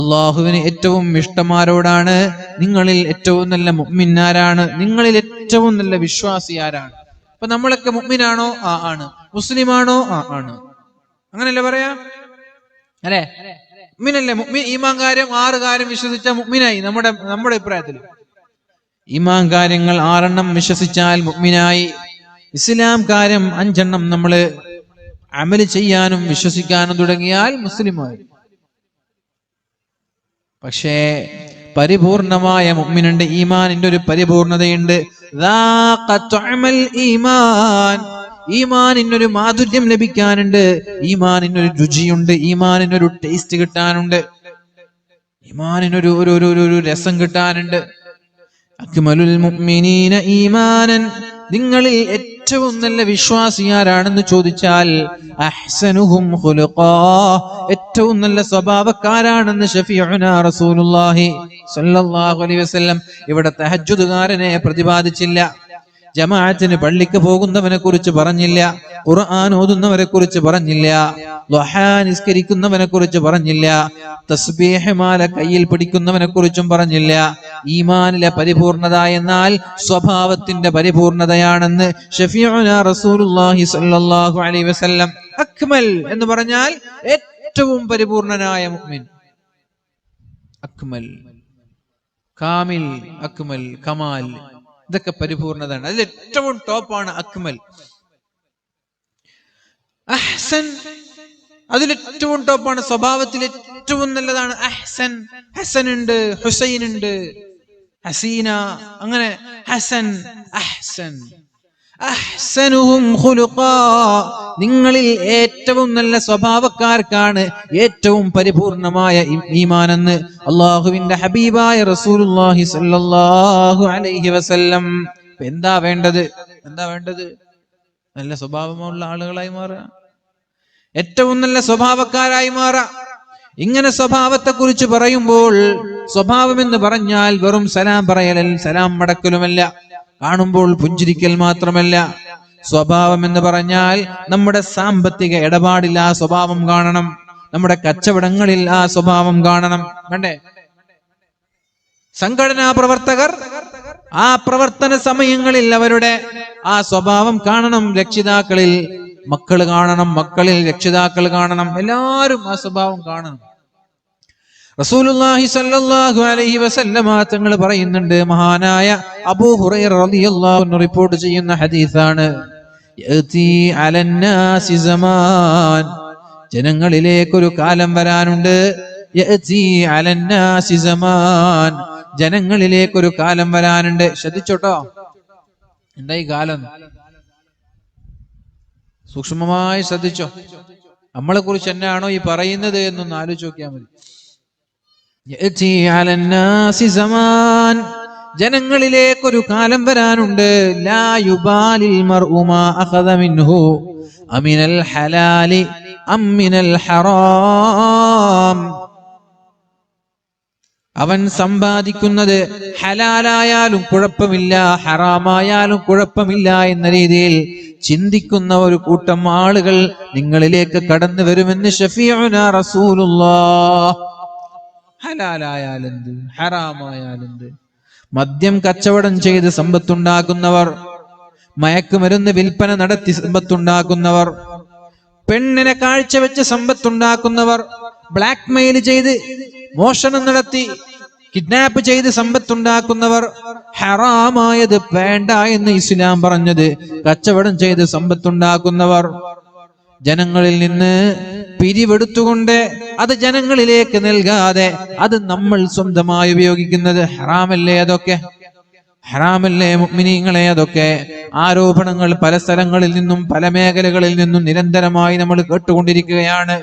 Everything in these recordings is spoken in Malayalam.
അള്ളാഹുവിന് ഏറ്റവും ഇഷ്ടമാരോടാണ്? നിങ്ങളിൽ ഏറ്റവും നല്ല മുഅ്മിനാരാണ്? നിങ്ങളിൽ ഏറ്റവും നല്ല വിശ്വാസി ആരാണ്? അപ്പൊ നമ്മളൊക്കെ മുഅ്മിനാണോ? ആണ്. മുസ്ലിമാണോ? ആണ്. അങ്ങനല്ലേ പറയാ? അല്ലേ? മുഅ്മിനല്ലേ? മുഅ്മിൻ ഈമാൻ കാര്യം 6 കാര്യം വിശ്വസിച്ച മുഅ്മിനായി. നമ്മുടെ അഭിപ്രായത്തിൽ ഈമാൻ കാര്യങ്ങൾ 6 വിശ്വസിച്ചാൽ മുഅ്മിനായി. ഇസ്ലാം കാര്യം 5 നമ്മള് അമല് ചെയ്യാനും വിശ്വസിക്കാനും തുടങ്ങിയാൽ മുസ്ലിമായി. പക്ഷേ പരിപൂർണമായ മുഅ്മിനുണ്ട്. ഈമാനിന്റെ ഒരു പരിപൂർണതയുണ്ട്. ഈമാനിനൊരു മാധുര്യം ലഭിക്കാനുണ്ട്. ഈമാനിനൊരു രുചിയുണ്ട്. ഈമാനിനൊരു ടേസ്റ്റ് കിട്ടാനുണ്ട്. ഈമാനിനൊരു ഒരു രസം കിട്ടാനുണ്ട്. അക്മലുൽ മുഅ്മിനീന ഈമാനൻ, നിങ്ങളിൽ ഏറ്റവും നല്ല വിശ്വാസി ആരാണെന്ന് ചോദിച്ചാൽ അഹ്സനുഹും ഖുലുഖാ, ഏറ്റവും നല്ല സ്വഭാവക്കാരാണെന്ന് ശഫീഉനാ റസൂലുള്ളാഹി സ്വല്ലല്ലാഹു അലൈഹി വസല്ലം. ഇവിടെ തഹജ്ജുദുകാരനെ പ്രതിപാദിച്ചില്ല, ജമാഅത്തിന് പള്ളിക്ക് പോകുന്നവനെ കുറിച്ച് പറഞ്ഞില്ല, ഖുർആൻ ഓതുന്നവരെ കുറിച്ച് പറഞ്ഞില്ല, ദുഹാ നിസ്കരിക്കുന്നവനെ കുറിച്ച് പറഞ്ഞില്ല, തസ്ബീഹ് മാല കയ്യിൽ പിടിക്കുന്നവനെ കുറിച്ചും പറഞ്ഞില്ല. ഈമാനിലെ പരിപൂർണത എന്നാൽ സ്വഭാവത്തിന്റെ പരിപൂർണതയാണെന്ന് ശഫീഉനാ റസൂലുള്ളാഹി സ്വല്ലല്ലാഹു അലൈഹി വസല്ലം. അക്മൽ എന്ന് പറഞ്ഞാൽ ഏറ്റവും പരിപൂർണനായ മുഅ്മിൻ. അക്മൽ, കാമിൽ, അക്മൽ, കമാൽ, ഇതൊക്കെ പരിപൂർണതയാണ്. അതിൽ ഏറ്റവും ടോപ്പാണ് അക്മൽ. അഹ്സൻ, അതിലേറ്റവും ടോപ്പാണ്. സ്വഭാവത്തിൽ ഏറ്റവും നല്ലതാണ് അഹ്സൻ. ഹസൻ ഉണ്ട്, ഹുസൈൻ ഉണ്ട്, ഹസീന, അങ്ങനെ ഹസൻ, അഹ്സൻ. അഹ്സനുഹും ഖുലുഖാ, നിങ്ങളിൽ ഏറ്റവും നല്ല സ്വഭാവക്കാർക്കാണ് ഏറ്റവും പരിപൂർണമായ ഈമാനെന്ന് അള്ളാഹുവിന്റെ ഹബീബായ റസൂലുള്ളാഹി സ്വല്ലല്ലാഹു അലൈഹി വസല്ലം. എന്താ വേണ്ടത്? നല്ല സ്വഭാവമുള്ള ആളുകളായി മാറുക, ഏറ്റവും നല്ല സ്വഭാവക്കാരായി മാറുക. ഇങ്ങനെ സ്വഭാവത്തെ കുറിച്ച് പറയുമ്പോൾ, സ്വഭാവം എന്ന് പറഞ്ഞാൽ വെറും സലാം പറയൽ, സലാം മടക്കലുമല്ല, കാണുമ്പോൾ പുഞ്ചിരിക്കൽ മാത്രമല്ല. സ്വഭാവം എന്ന് പറഞ്ഞാൽ നമ്മുടെ സാമ്പത്തിക ഇടപാടിൽ ആ സ്വഭാവം കാണണം, നമ്മുടെ കച്ചവടങ്ങളിൽ ആ സ്വഭാവം കാണണം. വേണ്ടേ? സംഘടനാ പ്രവർത്തകർ ആ പ്രവർത്തന സമയങ്ങളിൽ അവരുടെ ആ സ്വഭാവം കാണണം. രക്ഷിതാക്കളിൽ മക്കൾ കാണണം, മക്കളിൽ രക്ഷിതാക്കൾ കാണണം, എല്ലാവരും ആ സ്വഭാവം കാണണം. റസൂലുള്ളാഹി സ്വല്ലല്ലാഹു അലൈഹി വസല്ലമ തങ്ങൾ പറയുന്നുണ്ട്, മഹാനായ അബൂ ഹുറൈറ റളിയല്ലാഹു അൻഹു റിപ്പോർട്ട് ചെയ്യുന്ന ഹദീസാണ്, യഅതി അലന്നാസി സമാൻ, ജനങ്ങളിലേക്കൊരു കാലം വരാനുണ്ട്. യഅതി അലന്നാസി സമാൻ, ജനങ്ങളിലേക്കൊരു കാലം വരാനുണ്ട്. ശ്രദ്ധിച്ചോട്ടോ, എന്താ ഈ കാലം? സൂക്ഷ്മമായി ശ്രദ്ധിച്ചോ. നമ്മളെ കുറിച്ച് എന്നാണോ ഈ പറയുന്നത് എന്നൊന്ന് ആലോചിച്ച് നോക്കിയാൽ മതി. യഅതി അലന്നാസി സമാൻ, ജനങ്ങളിലേക്കൊരു കാലം വരാനുണ്ട്. ലാ യുബാലിൽ മർഉ മാ അഖദ മിൻഹു അമിനൽ ഹലാലി അമിനൽ ഹറാം, അവൻ സമ്പാദിക്കുന്നത് ഹലാലായാലും കുഴപ്പമില്ല, ഹറാമായാലും കുഴപ്പമില്ല എന്ന രീതിയിൽ ചിന്തിക്കുന്ന ഒരു കൂട്ടം ആളുകൾ നിങ്ങളിലേക്ക് കടന്നു വരുമെന്ന് ശഫീഉനാ റസൂലുള്ളാഹ്. ഹലാലായാലെന്ത്, ഹറാമായാലെന്ത്? മദ്യം കച്ചവടം ചെയ്ത് സമ്പത്തുണ്ടാക്കുന്നവർ, മയക്കുമരുന്ന് വിൽപ്പന നടത്തി സമ്പത്തുണ്ടാക്കുന്നവർ, പെണ്ണിനെ കാഴ്ചവെച്ച് സമ്പത്തുണ്ടാക്കുന്നവർ, ബ്ലാക്ക് മെയിൽ ചെയ്ത് മോഷണം നടത്തി കിഡ്നാപ്പ് ചെയ്ത് സമ്പത്തുണ്ടാക്കുന്നവർ, ഹറാമായത് വേണ്ട എന്ന് ഇസ്ലാം പറഞ്ഞത് കച്ചവടം ചെയ്ത് സമ്പത്തുണ്ടാക്കുന്നവർ, ജനങ്ങളിൽ നിന്ന് പിരിവെടുത്തുകൊണ്ട് അത് ജനങ്ങളിലേക്ക് നൽകാതെ അത് നമ്മൾ സ്വന്തമായി ഉപയോഗിക്കുന്നത് ഹറാമല്ലേ? അതൊക്കെ ഹറാമല്ലേ മുഅ്മിനീങ്ങളെ? അതൊക്കെ ആരോപണങ്ങൾ പല സ്ഥലങ്ങളിൽ നിന്നും പല മേഖലകളിൽ നിന്നും നിരന്തരമായി നമ്മൾ കേട്ടുകൊണ്ടിരിക്കുകയാണ്.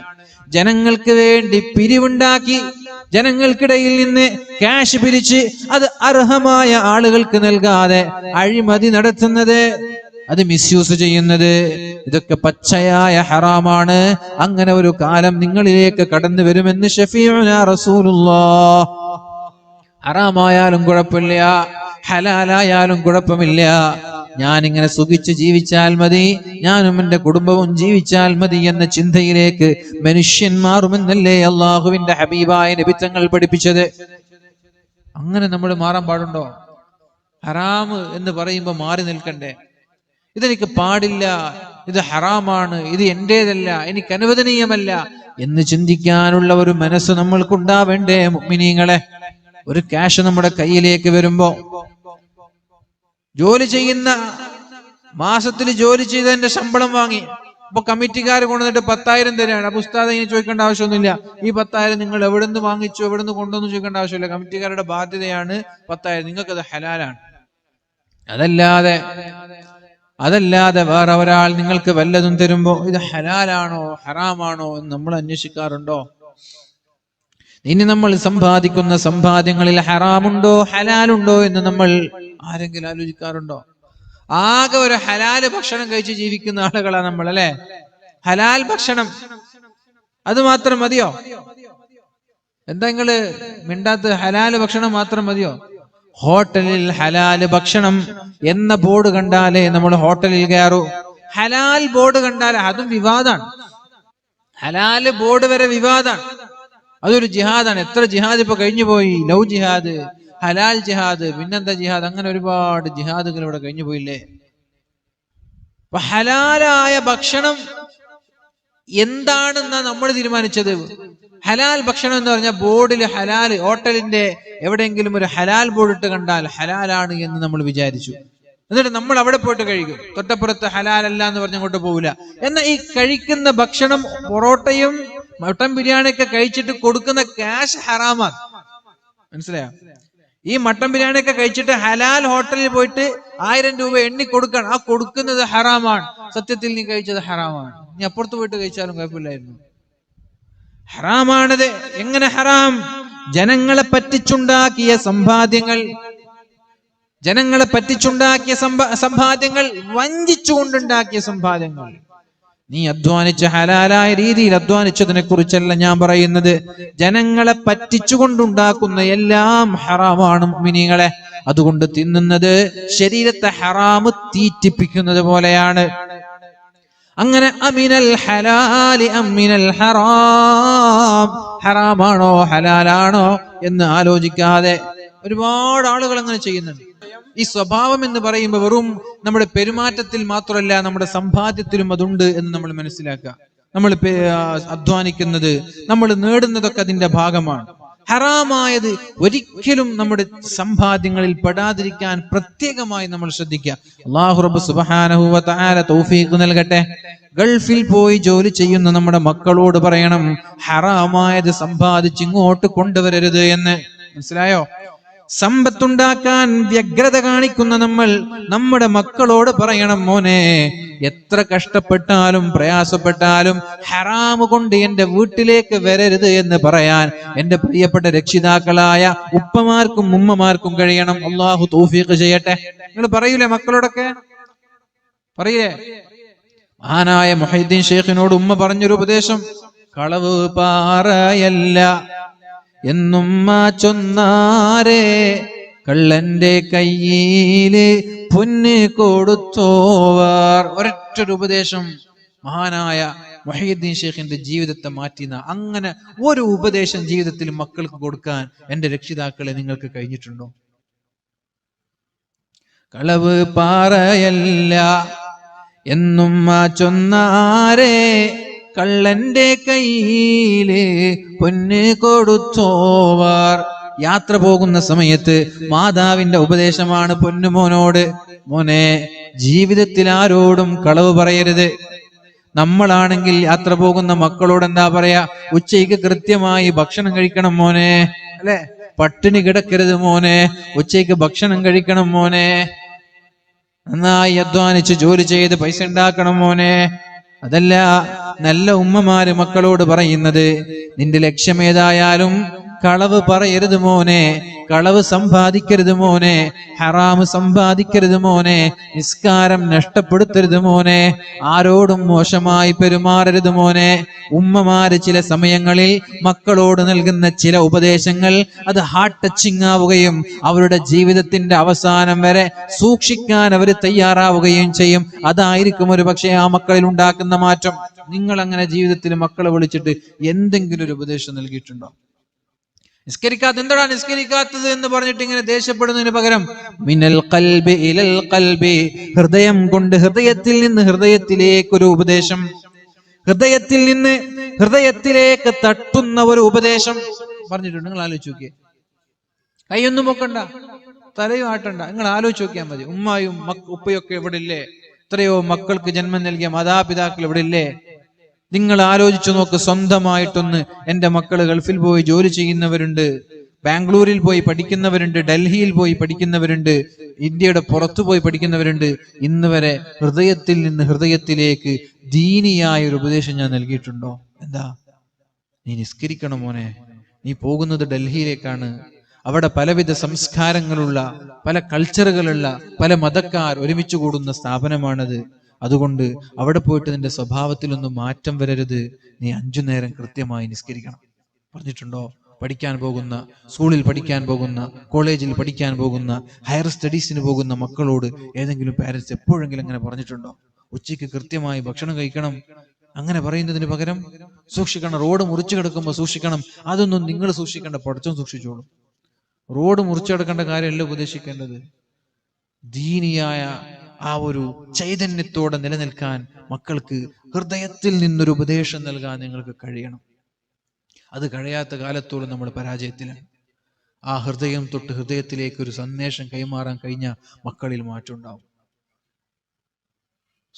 ജനങ്ങൾക്ക് വേണ്ടി പിരിവുണ്ടാക്കി ജനങ്ങൾക്കിടയിൽ നിന്ന് ക്യാഷ് പിരിച്ച് അത് അർഹമായ ആളുകൾക്ക് നൽകാതെ അഴിമതി നടത്തുന്നത്, അത് മിസ്യൂസ് ചെയ്യുന്നത്, ഇതൊക്കെ പച്ചയായ ഹറാമാണ്. അങ്ങനെ ഒരു കാലം നിങ്ങളിലേക്ക് കടന്നു വരുമെന്ന് ശഫീഉനാ റസൂലുള്ളാഹ്. ഹറാമായാലും കുഴപ്പമില്ല, ഹലാലായാലും കുഴപ്പമില്ല, ഞാനിങ്ങനെ സുഖിച്ച് ജീവിച്ചാൽ മതി, ഞാനും എന്റെ കുടുംബവും ജീവിച്ചാൽ മതി എന്ന ചിന്തയിലേക്ക് മനുഷ്യൻ മാറുമെന്നല്ലേ അള്ളാഹുവിന്റെ ഹബീബായ നബി തങ്ങൾ പഠിപ്പിച്ചത്. അങ്ങനെ നമ്മൾ മാറാൻ പാടുണ്ടോ? ഹറാമ് എന്ന് പറയുമ്പോൾ മാറി നിൽക്കണ്ടേ? ഇതെനിക്ക് പാടില്ല, ഇത് ഹറാമാണ്, ഇത് എന്റേതല്ല, എനിക്ക് അനുവദനീയമല്ല എന്ന് ചിന്തിക്കാനുള്ള ഒരു മനസ്സ് നമ്മൾക്കുണ്ടാവേണ്ടേ മുഅ്മിനീങ്ങളെ? ഒരു ക്യാഷ് നമ്മുടെ കയ്യിലേക്ക് വരുമ്പോ, ജോലി ചെയ്യുന്ന മാസത്തിൽ ജോലി ചെയ്തതിന്റെ ശമ്പളം വാങ്ങി, അപ്പൊ കമ്മിറ്റിക്കാർ കൊണ്ടുവന്നിട്ട് 10,000 തരാണ്. അപ്പൊ ഉസ്താദ് ഇനി ചോദിക്കേണ്ട ആവശ്യമൊന്നുമില്ല. ഈ 10,000 നിങ്ങൾ എവിടുന്ന് വാങ്ങിച്ചു, എവിടുന്ന് കൊണ്ടുവന്നു ചോദിക്കേണ്ട ആവശ്യമില്ല. കമ്മിറ്റിക്കാരുടെ ബാധ്യതയാണ് 10,000, നിങ്ങൾക്കത് ഹലാലാണ്. അതല്ലാതെ വേറെ ഒരാൾ നിങ്ങൾക്ക് വല്ലതും തരുമ്പോ ഇത് ഹലാലാണോ ഹറാമാണോ എന്ന് നമ്മൾ അന്വേഷിക്കാറുണ്ടോ? ഇനി നമ്മൾ സമ്പാദിക്കുന്ന സമ്പാദ്യങ്ങളിൽ ഹറാമുണ്ടോ ഹലാലുണ്ടോ എന്ന് നമ്മൾ ആരെങ്കിലും ആലോചിക്കാറുണ്ടോ? ആകെ ഒരു ഹലാല് ഭക്ഷണം കഴിച്ച് ജീവിക്കുന്ന ആളുകളാണ് നമ്മൾ, അല്ലെ? ഹലാൽ ഭക്ഷണം, അത് മാത്രം മതിയോ? എന്താ നിങ്ങള് മിണ്ടാത്ത? ഹലാല് ഭക്ഷണം മാത്രം മതിയോ? ഹോട്ടലിൽ ഹലാല് ഭക്ഷണം എന്ന ബോർഡ് കണ്ടാലേ നമ്മൾ ഹോട്ടലിൽ കയറൂ. ഹലാൽ ബോർഡ് കണ്ടാൽ അതും വിവാദാണ്. ഹലാല് ബോർഡ് വരെ വിവാദാണ്. അതൊരു ജിഹാദാണ്. എത്ര ജിഹാദ് ഇപ്പൊ കഴിഞ്ഞു പോയി. ലവ് ജിഹാദ്, ഹലാൽ ജിഹാദ്, പിന്നെന്താ ജിഹാദ്, അങ്ങനെ ഒരുപാട് ജിഹാദുകൾ ഇവിടെ കഴിഞ്ഞു പോയില്ലേ? അപ്പൊ ഹലാലായ ഭക്ഷണം എന്താണെന്നാ നമ്മൾ തീരുമാനിച്ചത്. ഹലാൽ ഭക്ഷണം എന്ന് പറഞ്ഞാൽ ബോർഡിൽ ഹലാൽ, ഹോട്ടലിന്റെ എവിടെയെങ്കിലും ഒരു ഹലാൽ ബോർഡ് ഇട്ട് കണ്ടാൽ ഹലാലാണ് എന്ന് നമ്മൾ വിചാരിച്ചു. എന്നിട്ട് നമ്മൾ അവിടെ പോയിട്ട് കഴിക്കും. തൊട്ടപ്പുറത്ത് ഹലാലല്ല എന്ന് പറഞ്ഞ് അങ്ങോട്ട് പോവില്ല. എന്നാൽ ഈ കഴിക്കുന്ന ഭക്ഷണം, പൊറോട്ടയും മട്ടൻ ബിരിയാണിയൊക്കെ കഴിച്ചിട്ട് കൊടുക്കുന്ന ക്യാഷ് ഹറാമാണ്. മനസ്സിലായോ? ഈ മട്ടൻ ബിരിയാണിയൊക്കെ കഴിച്ചിട്ട് ഹലാൽ ഹോട്ടലിൽ പോയിട്ട് 1000 രൂപ എണ്ണി കൊടുക്കണം. ആ കൊടുക്കുന്നത് ഹറാമാണ്. സത്യത്തിൽ നീ കഴിച്ചത് ഹറാമാണ്. നീ അപ്പുറത്ത് പോയിട്ട് കഴിച്ചാലും കുഴപ്പമില്ലായിരുന്നു. ഹറാമാണത്. എങ്ങനെ ഹറാം? ജനങ്ങളെ പറ്റിച്ചുണ്ടാക്കിയ സമ്പാദ്യങ്ങൾ, ജനങ്ങളെ പറ്റിച്ചുണ്ടാക്കിയ സമ്പാദ്യങ്ങൾ, വഞ്ചിച്ചുകൊണ്ടുണ്ടാക്കിയ സമ്പാദ്യങ്ങൾ. നീ അധ്വാനിച്ച ഹലാലായ രീതിയിൽ അധ്വാനിച്ചതിനെ കുറിച്ചല്ല ഞാൻ പറയുന്നത്. ജനങ്ങളെ പറ്റിച്ചുകൊണ്ടുണ്ടാക്കുന്ന എല്ലാം ഹറാമാണ് മുഅ്മിനീങ്ങളെ. അതുകൊണ്ട് തിന്നുന്നത് ശരീരത്തെ ഹറാമ് തീറ്റിപ്പിക്കുന്നത് പോലെയാണ്. അങ്ങനെ അമിനൽ ഹലാലി അമിനൽ ഹറാം, ഹറാമാണോ ഹലാലാണോ എന്ന് ആലോചിക്കാതെ ഒരുപാട് ആളുകൾ അങ്ങനെ ചെയ്യുന്നുണ്ട്. ഈ സ്വഭാവം എന്ന് പറയുമ്പോൾ വെറും നമ്മുടെ പെരുമാറ്റത്തിൽ മാത്രമല്ല, നമ്മുടെ സമ്പാദ്യത്തിലും അതുണ്ട് എന്ന് നമ്മൾ മനസ്സിലാക്കുക. നമ്മൾ അധ്വാനിക്കുന്നത്, നമ്മൾ നേടുന്നതൊക്കെ അതിന്റെ ഭാഗമാണ്. ഹറാമായത് ഒരിക്കലും നമ്മുടെ സമ്പാദ്യങ്ങളിൽ പെടാതിരിക്കാൻ പ്രത്യേകമായി നമ്മൾ ശ്രദ്ധിക്കുക. അല്ലാഹു റബ്ബ് സുബ്ഹാനഹു വ തആല തൗഫീഖ് നൽകട്ടെ. ഗൾഫിൽ പോയി ജോലി ചെയ്യുന്ന നമ്മുടെ മക്കളോട് പറയണം, ഹറാമായത് സമ്പാദിച്ച് ഇങ്ങോട്ട് കൊണ്ടുവരരുത് എന്ന്. മനസ്സിലായോ? സമ്പത്തുണ്ടാക്കാൻ വ്യഗ്രത കാണിക്കുന്ന നമ്മൾ നമ്മുടെ മക്കളോട് പറയണം, മോനെ, എത്ര കഷ്ടപ്പെട്ടാലും പ്രയാസപ്പെട്ടാലും ഹറാമ് കൊണ്ട് എന്റെ വീട്ടിലേക്ക് വരരുത് എന്ന് പറയാൻ എന്റെ പ്രിയപ്പെട്ട രക്ഷിതാക്കളായ ഉപ്പമാർക്കും ഉമ്മമാർക്കും കഴിയണം. അള്ളാഹു തൗഫീഖ് ചെയ്യട്ടെ. നിങ്ങൾ പറയൂലേ മക്കളോടൊക്കെ? പറയില്ലേ? മഹാനായ മുഹൈദ്ദീൻ ഷേഖിനോട് ഉമ്മ പറഞ്ഞൊരു ഉപദേശം, കളവ് പാറയല്ല എന്നുമ്മ ചൊന്നാരെ, കള്ളന്റെ കയ്യില് പൊന്ന് കൊടുത്തോവർ. ഒരൊറ്റൊരു ഉപദേശം മഹാനായ മുഹൈദ്ദീൻ ഷേഖിന്റെ ജീവിതത്തെ മാറ്റിന. അങ്ങനെ ഒരു ഉപദേശം ജീവിതത്തിൽ മക്കൾക്ക് കൊടുക്കാൻ എന്റെ രക്ഷിതാക്കളെ നിങ്ങൾക്ക് കഴിഞ്ഞിട്ടുണ്ടോ? കളവ് പാറയല്ല എന്നുമ്മ ചൊന്നാരെ, കള്ളന്റെ കയ്യില് പൊന്ന് കൊടുത്തോവർ. യാത്ര പോകുന്ന സമയത്ത് മാതാവിന്റെ ഉപദേശമാണ് പൊന്നുമോനോട്, മോനെ, ജീവിതത്തിൽ ആരോടും കളവ് പറയരുത്. നമ്മളാണെങ്കിൽ യാത്ര പോകുന്ന മക്കളോട് എന്താ പറയാ? ഉച്ചയ്ക്ക് കൃത്യമായി ഭക്ഷണം കഴിക്കണം മോനെ, അല്ലെ? പട്ടിണി കിടക്കരുത് മോനെ, ഉച്ചയ്ക്ക് ഭക്ഷണം കഴിക്കണം മോനെ, നന്നായി അധ്വാനിച്ച് ജോലി ചെയ്ത് പൈസ ഉണ്ടാക്കണം മോനെ. അതല്ല നല്ല ഉമ്മമാര് മക്കളോട് പറയുന്നത്, നിന്റെ ലക്ഷ്യം ഏതായാലും കളവ് പറയരുത് മോനെ, കളവ് സമ്പാദിക്കരുത് മോനെ, ഹറാമ് സമ്പാദിക്കരുത് മോനെ, നിസ്കാരം നഷ്ടപ്പെടുത്തരുത് മോനെ, ആരോടും മോശമായി പെരുമാറരുത് മോനെ. ഉമ്മമാര് ചില സമയങ്ങളിൽ മക്കളോട് നൽകുന്ന ചില ഉപദേശങ്ങൾ അത് ഹാർട്ട് ടച്ചിങ് ആവുകയും അവരുടെ ജീവിതത്തിന്റെ അവസാനം വരെ സൂക്ഷിക്കാൻ അവർ തയ്യാറാവുകയും ചെയ്യും. അതായിരിക്കും ഒരു പക്ഷേ ആ മക്കളിൽ ഉണ്ടാക്കുന്ന മാറ്റം. നിങ്ങൾ അങ്ങനെ ജീവിതത്തിൽ മക്കളെ വിളിച്ചിട്ട് എന്തെങ്കിലും ഒരു ഉപദേശം നൽകിയിട്ടുണ്ടോ? എന്താടാ നിസ്കരിക്കാത്തത് എന്ന് പറഞ്ഞിട്ട് ഇങ്ങനെ ദേഷ്യപ്പെടുന്നതിന് പകരം മിനൽ ഖൽബി ഇലൽ ഖൽബി, ഹൃദയം കൊണ്ട് ഹൃദയത്തിൽ നിന്ന് ഹൃദയത്തിലേക്ക് ഒരു ഉപദേശം, ഹൃദയത്തിൽ നിന്ന് ഹൃദയത്തിലേക്ക് തട്ടുന്ന ഒരു ഉപദേശം പറഞ്ഞിട്ടുണ്ട്. നിങ്ങൾ ആലോചിച്ച് നോക്കിയേ. കൈയൊന്നും പൊക്കണ്ട, തലയും ആട്ടണ്ട, നിങ്ങൾ ആലോചിച്ച് നോക്കിയാൽ മതി. ഉമ്മായും ഉപ്പയൊക്കെ ഇവിടെ ഇല്ലേ? എത്രയോ മക്കൾക്ക് ജന്മം നൽകിയ മാതാപിതാക്കൾ ഇവിടെ ഇല്ലേ? നിങ്ങൾ ആലോചിച്ചു നോക്ക്. സ്വന്തമായിട്ടൊന്ന്, എന്റെ മക്കള് ഗൾഫിൽ പോയി ജോലി ചെയ്യുന്നവരുണ്ട്, ബാംഗ്ലൂരിൽ പോയി പഠിക്കുന്നവരുണ്ട്, ഡൽഹിയിൽ പോയി പഠിക്കുന്നവരുണ്ട്, ഇന്ത്യയുടെ പുറത്തു പോയി പഠിക്കുന്നവരുണ്ട്. ഇന്ന് വരെ ഹൃദയത്തിൽ നിന്ന് ഹൃദയത്തിലേക്ക് ദീനിയായ ഒരു ഉപദേശം ഞാൻ നൽകിയിട്ടുണ്ടോ? എന്താ? നീ നിസ്കരിക്കണം മോനെ, നീ പോകുന്നത് ഡൽഹിയിലേക്കാണ്, അവിടെ പലവിധ സംസ്കാരങ്ങളുള്ള, പല കൾച്ചറുകളുള്ള, പല മതക്കാർ ഒരുമിച്ച് കൂടുന്ന സ്ഥാപനമാണത്. അതുകൊണ്ട് അവിടെ പോയിട്ട് നിന്റെ സ്വഭാവത്തിലൊന്നും മാറ്റം വരരുത്, നീ 5 നേരം കൃത്യമായി നിസ്കരിക്കണം. പറഞ്ഞിട്ടുണ്ടോ? പഠിക്കാൻ പോകുന്ന, സ്കൂളിൽ പഠിക്കാൻ പോകുന്ന, കോളേജിൽ പഠിക്കാൻ പോകുന്ന, ഹയർ സ്റ്റഡീസിന് പോകുന്ന മക്കളോട് ഏതെങ്കിലും പാരന്റ്സ് എപ്പോഴെങ്കിലും അങ്ങനെ പറഞ്ഞിട്ടുണ്ടോ? ഉച്ചയ്ക്ക് കൃത്യമായി ഭക്ഷണം കഴിക്കണം. അങ്ങനെ പറയുന്നതിന് പകരം സൂക്ഷിക്കണം, റോഡ് മുറിച്ചു കിടക്കുമ്പോൾ സൂക്ഷിക്കണം. അതൊന്നും നിങ്ങൾ സൂക്ഷിക്കേണ്ട, പടച്ചോൻ സൂക്ഷിച്ചോളൂ. റോഡ് മുറിച്ചു കിടക്കേണ്ട കാര്യമല്ല ഉപദേശിക്കേണ്ടത്. ദീനിയായ ആ ഒരു ചൈതന്യത്തോടെ നിലനിൽക്കാൻ മക്കൾക്ക് ഹൃദയത്തിൽ നിന്നൊരു ഉപദേശം നൽകാൻ നിങ്ങൾക്ക് കഴിയണം. അത് കഴിയാത്ത കാലത്തോളം നമ്മൾ പരാജയത്തിലാണ്. ആ ഹൃദയം തൊട്ട് ഹൃദയത്തിലേക്ക് ഒരു സന്ദേശം കൈമാറാൻ കഴിഞ്ഞ മക്കളിൽ മാറ്റം ഉണ്ടാവും.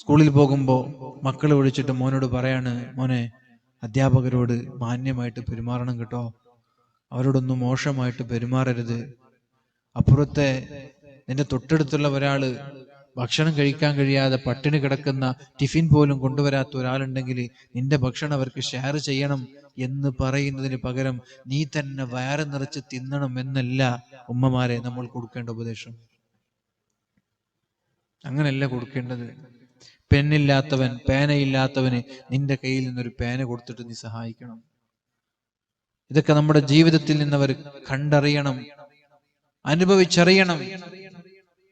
സ്കൂളിൽ പോകുമ്പോൾ മക്കളെ വിളിച്ചിട്ട് മോനോട് പറയാണ്, മോനെ അധ്യാപകരോട് മാന്യമായിട്ട് പെരുമാറണം കേട്ടോ, അവരോടൊന്നും മോശമായിട്ട് പെരുമാറരുത്. അപ്പുറത്തെ നിന്റെ തൊട്ടടുത്തുള്ള ഒരാള് ഭക്ഷണം കഴിക്കാൻ കഴിയാതെ പട്ടിണി കിടക്കുന്ന, ടിഫിൻ പോലും കൊണ്ടുവരാത്ത ഒരാളുണ്ടെങ്കിൽ നിന്റെ ഭക്ഷണം അവർക്ക് ഷെയർ ചെയ്യണം എന്ന് പറയുന്നതിന് പകരം നീ തന്നെ വയറ് നിറച്ച് തിന്നണം എന്നല്ല ഉമ്മമാരെ നമ്മൾ കൊടുക്കേണ്ട ഉപദേശം. അങ്ങനെയല്ല കൊടുക്കേണ്ടത്. പെന്നില്ലാത്തവൻ, പേനയില്ലാത്തവന് നിന്റെ കയ്യിൽ നിന്നൊരു പേന കൊടുത്തിട്ട് നീ സഹായിക്കണം. ഇതൊക്കെ നമ്മുടെ ജീവിതത്തിൽ നിന്നവർ കണ്ടറിയണം, അനുഭവിച്ചറിയണം.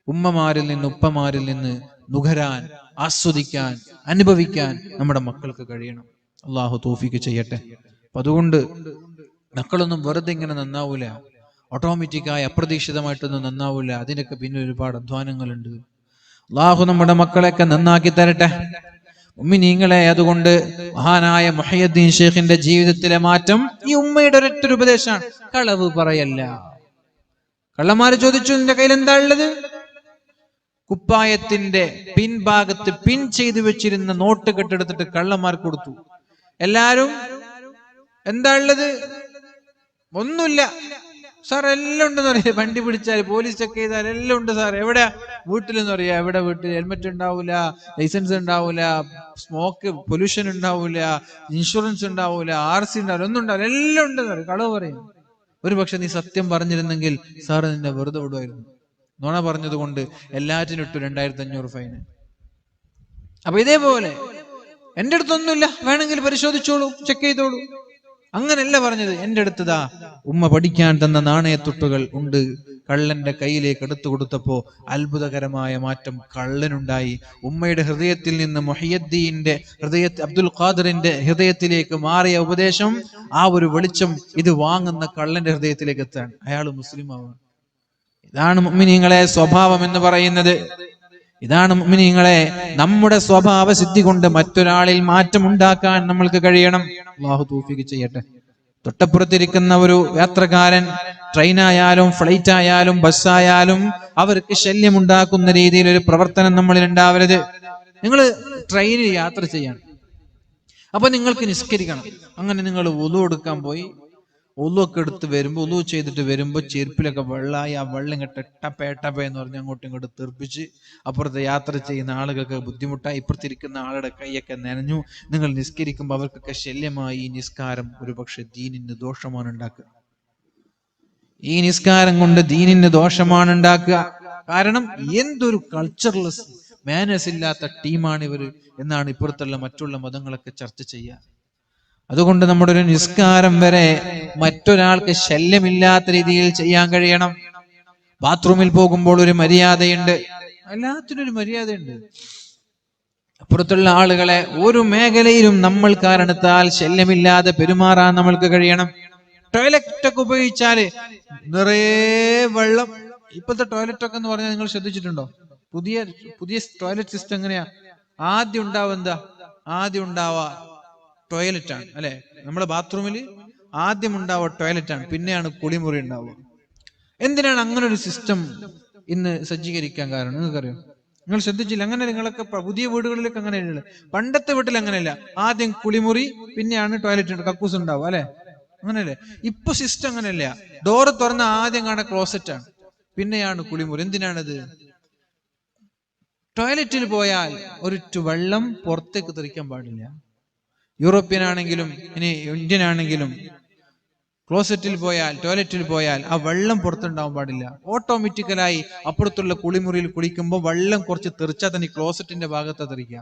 ഉമ്മമാരിൽ നിന്ന്, ഉപ്പമാരിൽ നിന്ന് നുകരാൻ, ആസ്വദിക്കാൻ, അനുഭവിക്കാൻ നമ്മുടെ മക്കൾക്ക് കഴിയണം. അള്ളാഹു തൗഫീഖ് ചെയ്യട്ടെ. അപ്പൊ അതുകൊണ്ട് മക്കളൊന്നും വെറുതെ ഇങ്ങനെ നന്നാവൂല, ഓട്ടോമാറ്റിക്കായി അപ്രതീക്ഷിതമായിട്ടൊന്നും നന്നാവൂല. അതിനൊക്കെ പിന്നെ ഒരുപാട് അധ്വാനങ്ങളുണ്ട്. അള്ളാഹു നമ്മുടെ മക്കളെയൊക്കെ നന്നാക്കി തരട്ടെ. ഉമ്മിനീങ്ങളെ, അതുകൊണ്ട് മഹാനായ മുഹയ്യദ്ദീൻ ഷേഖിന്റെ ജീവിതത്തിലെ മാറ്റം ഈ ഉമ്മയുടെ ഒരൊറ്റൊരു ഉപദേശമാണ്. കളവ് പറയല്ല. കള്ളന്മാര് ചോദിച്ചു, നിന്റെ കയ്യിൽ എന്താ ഉള്ളത്? കുപ്പായത്തിന്റെ പിൻഭാഗത്ത് പിൻ ചെയ്തു വെച്ചിരുന്ന നോട്ട് കെട്ടെടുത്തിട്ട് കള്ളന്മാർ കൊടുത്തു. എല്ലാരും എന്താ ഉള്ളത്? ഒന്നുമില്ല സാർ, എല്ലാം ഉണ്ടെന്ന് പറയാം. വണ്ടി പിടിച്ചാൽ, പോലീസ് ചെക്ക് ചെയ്താൽ എല്ലാം ഉണ്ട് സാർ. എവിടെ? വീട്ടിലെന്ന് പറയാ. എവിടെ വീട്ടിൽ? ഹെൽമെറ്റ് ഉണ്ടാവൂല, ലൈസൻസ് ഉണ്ടാവൂല, സ്മോക്ക് പൊല്യൂഷൻ ഉണ്ടാവൂല, ഇൻഷുറൻസ് ഉണ്ടാവൂല, RC ഉണ്ടാവില്ല, ഒന്നും ഉണ്ടാവില്ല, എല്ലാം ഉണ്ടെന്ന് പറയും. കളവ് പറയും. ഒരു പക്ഷെ നീ സത്യം പറഞ്ഞിരുന്നെങ്കിൽ സാറ് നിന്നെ വെറുതെ വിടുമായിരുന്നു. നുണ പറഞ്ഞത് കൊണ്ട് എല്ലാറ്റിനും ഇട്ടു 2500 ഫൈന്. അപ്പൊ ഇതേപോലെ എന്റെ അടുത്തൊന്നുമില്ല, വേണമെങ്കിൽ പരിശോധിച്ചോളൂ, ചെക്ക് ചെയ്തോളൂ. അങ്ങനല്ല പറഞ്ഞത്. എന്റെ അടുത്തതാ ഉമ്മ പഠിക്കാൻ തന്ന നാണയത്തുട്ടുകൾ ഉണ്ട്. കള്ളന്റെ കയ്യിലേക്ക് എടുത്തു കൊടുത്തപ്പോ അത്ഭുതകരമായ മാറ്റം കള്ളനുണ്ടായി. ഉമ്മയുടെ ഹൃദയത്തിൽ നിന്ന് മുഹയ്യദ്ദീന്റെ അബ്ദുൽ ഖാദിറിന്റെ ഹൃദയത്തിലേക്ക് മാറിയ ഉപദേശം, ആ ഒരു വെളിച്ചം ഇത് വാങ്ങുന്ന കള്ളന്റെ ഹൃദയത്തിലേക്ക് എത്താൻ അയാൾ മുസ്ലിം ആവാൻ. ഇതാണ് മുഅ്മിനീങ്ങളെ സ്വഭാവം എന്ന് പറയുന്നത്. ഇതാണ് മുഅ്മിനീങ്ങളെ, നമ്മുടെ സ്വഭാവ സിദ്ധി കൊണ്ട് മറ്റൊരാളിൽ മാറ്റം ഉണ്ടാക്കാൻ നമ്മൾക്ക് കഴിയണം. അല്ലാഹു തൗഫീഖ് ചെയ്യട്ടെ. തൊട്ടപ്പുറത്തിരിക്കുന്ന ഒരു യാത്രക്കാരൻ, ട്രെയിനായാലും ഫ്ലൈറ്റ് ആയാലും ബസ്സായാലും അവർക്ക് ശല്യം ഉണ്ടാക്കുന്ന രീതിയിൽ ഒരു പ്രവർത്തനം നമ്മളിൽ ഉണ്ടാവരുത്. നിങ്ങൾ ട്രെയിനിൽ യാത്ര ചെയ്യണം, അപ്പൊ നിങ്ങൾക്ക് നിസ്കരിക്കണം. അങ്ങനെ നിങ്ങൾ വുളു എടുക്കാൻ പോയി, ഒലുവൊക്കെ എടുത്ത് വരുമ്പോൾ, ഒലു ചെയ്തിട്ട് വരുമ്പോൾ ചെരുപ്പിലൊക്കെ വെള്ളമായി, ആ വെള്ളം ഇങ്ങോട്ട് എട്ടപ്പ എന്ന് പറഞ്ഞ് അങ്ങോട്ടും ഇങ്ങോട്ട് തെറിപ്പിച്ച് അപ്പുറത്തെ യാത്ര ചെയ്യുന്ന ആളുകൾക്ക് ബുദ്ധിമുട്ടായി, ഇപ്പുറത്തിരിക്കുന്ന ആളുടെ കൈയൊക്കെ നനഞ്ഞു. നിങ്ങൾ നിസ്കരിക്കുമ്പോൾ അവർക്കൊക്കെ ശല്യമായി. ഈ നിസ്കാരം ഒരു പക്ഷെ ദീനിന് ദോഷമാണ് ഉണ്ടാക്കുക. ഈ നിസ്കാരം കൊണ്ട് ദീനിന് ദോഷമാണ് ഉണ്ടാക്കുക. കാരണം എന്തൊരു കൾച്ചർലെസ് മാനേഴ്സ് ഇല്ലാത്ത ടീമാണ് ഇവര് എന്നാണ് ഇപ്പുറത്തുള്ള മറ്റുള്ള മതങ്ങളൊക്കെ ചർച്ച ചെയ്യുക. അതുകൊണ്ട് നമ്മുടെ ഒരു നിസ്കാരം വരെ മറ്റൊരാൾക്ക് ശല്യമില്ലാത്ത രീതിയിൽ ചെയ്യാൻ കഴിയണം. ബാത്റൂമിൽ പോകുമ്പോൾ ഒരു മര്യാദയുണ്ട്, എല്ലാത്തിനും ഒരു മര്യാദയുണ്ട്. അപ്പുറത്തുള്ള ആളുകളെ ഒരു മേഖലയിലും നമ്മൾ കാരണത്താൽ ശല്യമില്ലാതെ പെരുമാറാൻ നമ്മൾക്ക് കഴിയണം. ടോയ്ലറ്റ് ഒക്കെ ഉപയോഗിച്ചാല് നിറയെ വെള്ളം. ഇപ്പോഴത്തെ ടോയ്ലറ്റ് ഒക്കെ എന്ന് പറഞ്ഞാൽ നിങ്ങൾ ശ്രദ്ധിച്ചിട്ടുണ്ടോ? പുതിയ ടോയ്ലറ്റ് സിസ്റ്റം എങ്ങനെയാ? ആദ്യം ഉണ്ടാവുക ടോയ്ലറ്റ് ആണ് അല്ലെ? നമ്മുടെ ബാത്റൂമിൽ ആദ്യം ഉണ്ടാവുക ടോയ്ലറ്റ് ആണ്, പിന്നെയാണ് കുളിമുറി ഉണ്ടാവുക. എന്തിനാണ് അങ്ങനെ ഒരു സിസ്റ്റം ഇന്ന് സജ്ജീകരിക്കാൻ കാരണം നിങ്ങൾക്കറിയോ? നിങ്ങൾ ശ്രദ്ധിച്ചില്ല? അങ്ങനെ നിങ്ങളൊക്കെ പുതിയ വീടുകളിലേക്ക് അങ്ങനെയല്ല. പണ്ടത്തെ വീട്ടിൽ അങ്ങനെയല്ല, ആദ്യം കുളിമുറി പിന്നെയാണ് ടോയ്ലറ്റ് കക്കൂസ് ഉണ്ടാവുക അല്ലെ? അങ്ങനെയല്ലേ? ഇപ്പൊ സിസ്റ്റം അങ്ങനെയല്ല. ഡോറ് തുറന്ന ആദ്യം കാണാൻ ക്ലോസറ്റ് ആണ്, പിന്നെയാണ് കുളിമുറി. എന്തിനാണത്? ടോയ്ലറ്റിൽ പോയാൽ ഒരു വെള്ളം പുറത്തേക്ക് തെറിക്കാൻ പാടില്ല. യൂറോപ്യൻ ആണെങ്കിലും ഇനി ഇന്ത്യൻ ആണെങ്കിലും ക്ലോസറ്റിൽ പോയാൽ ടോയ്ലറ്റിൽ പോയാൽ ആ വെള്ളം പുറത്തുണ്ടാവാൻ പാടില്ല. ഓട്ടോമാറ്റിക്കലായി അപ്പുറത്തുള്ള കുളിമുറിയിൽ കുളിക്കുമ്പോൾ വെള്ളം കുറച്ച് തെറിച്ചാൽ തന്നെ ക്ലോസറ്റിന്റെ ഭാഗത്ത് തെറിക്കുക.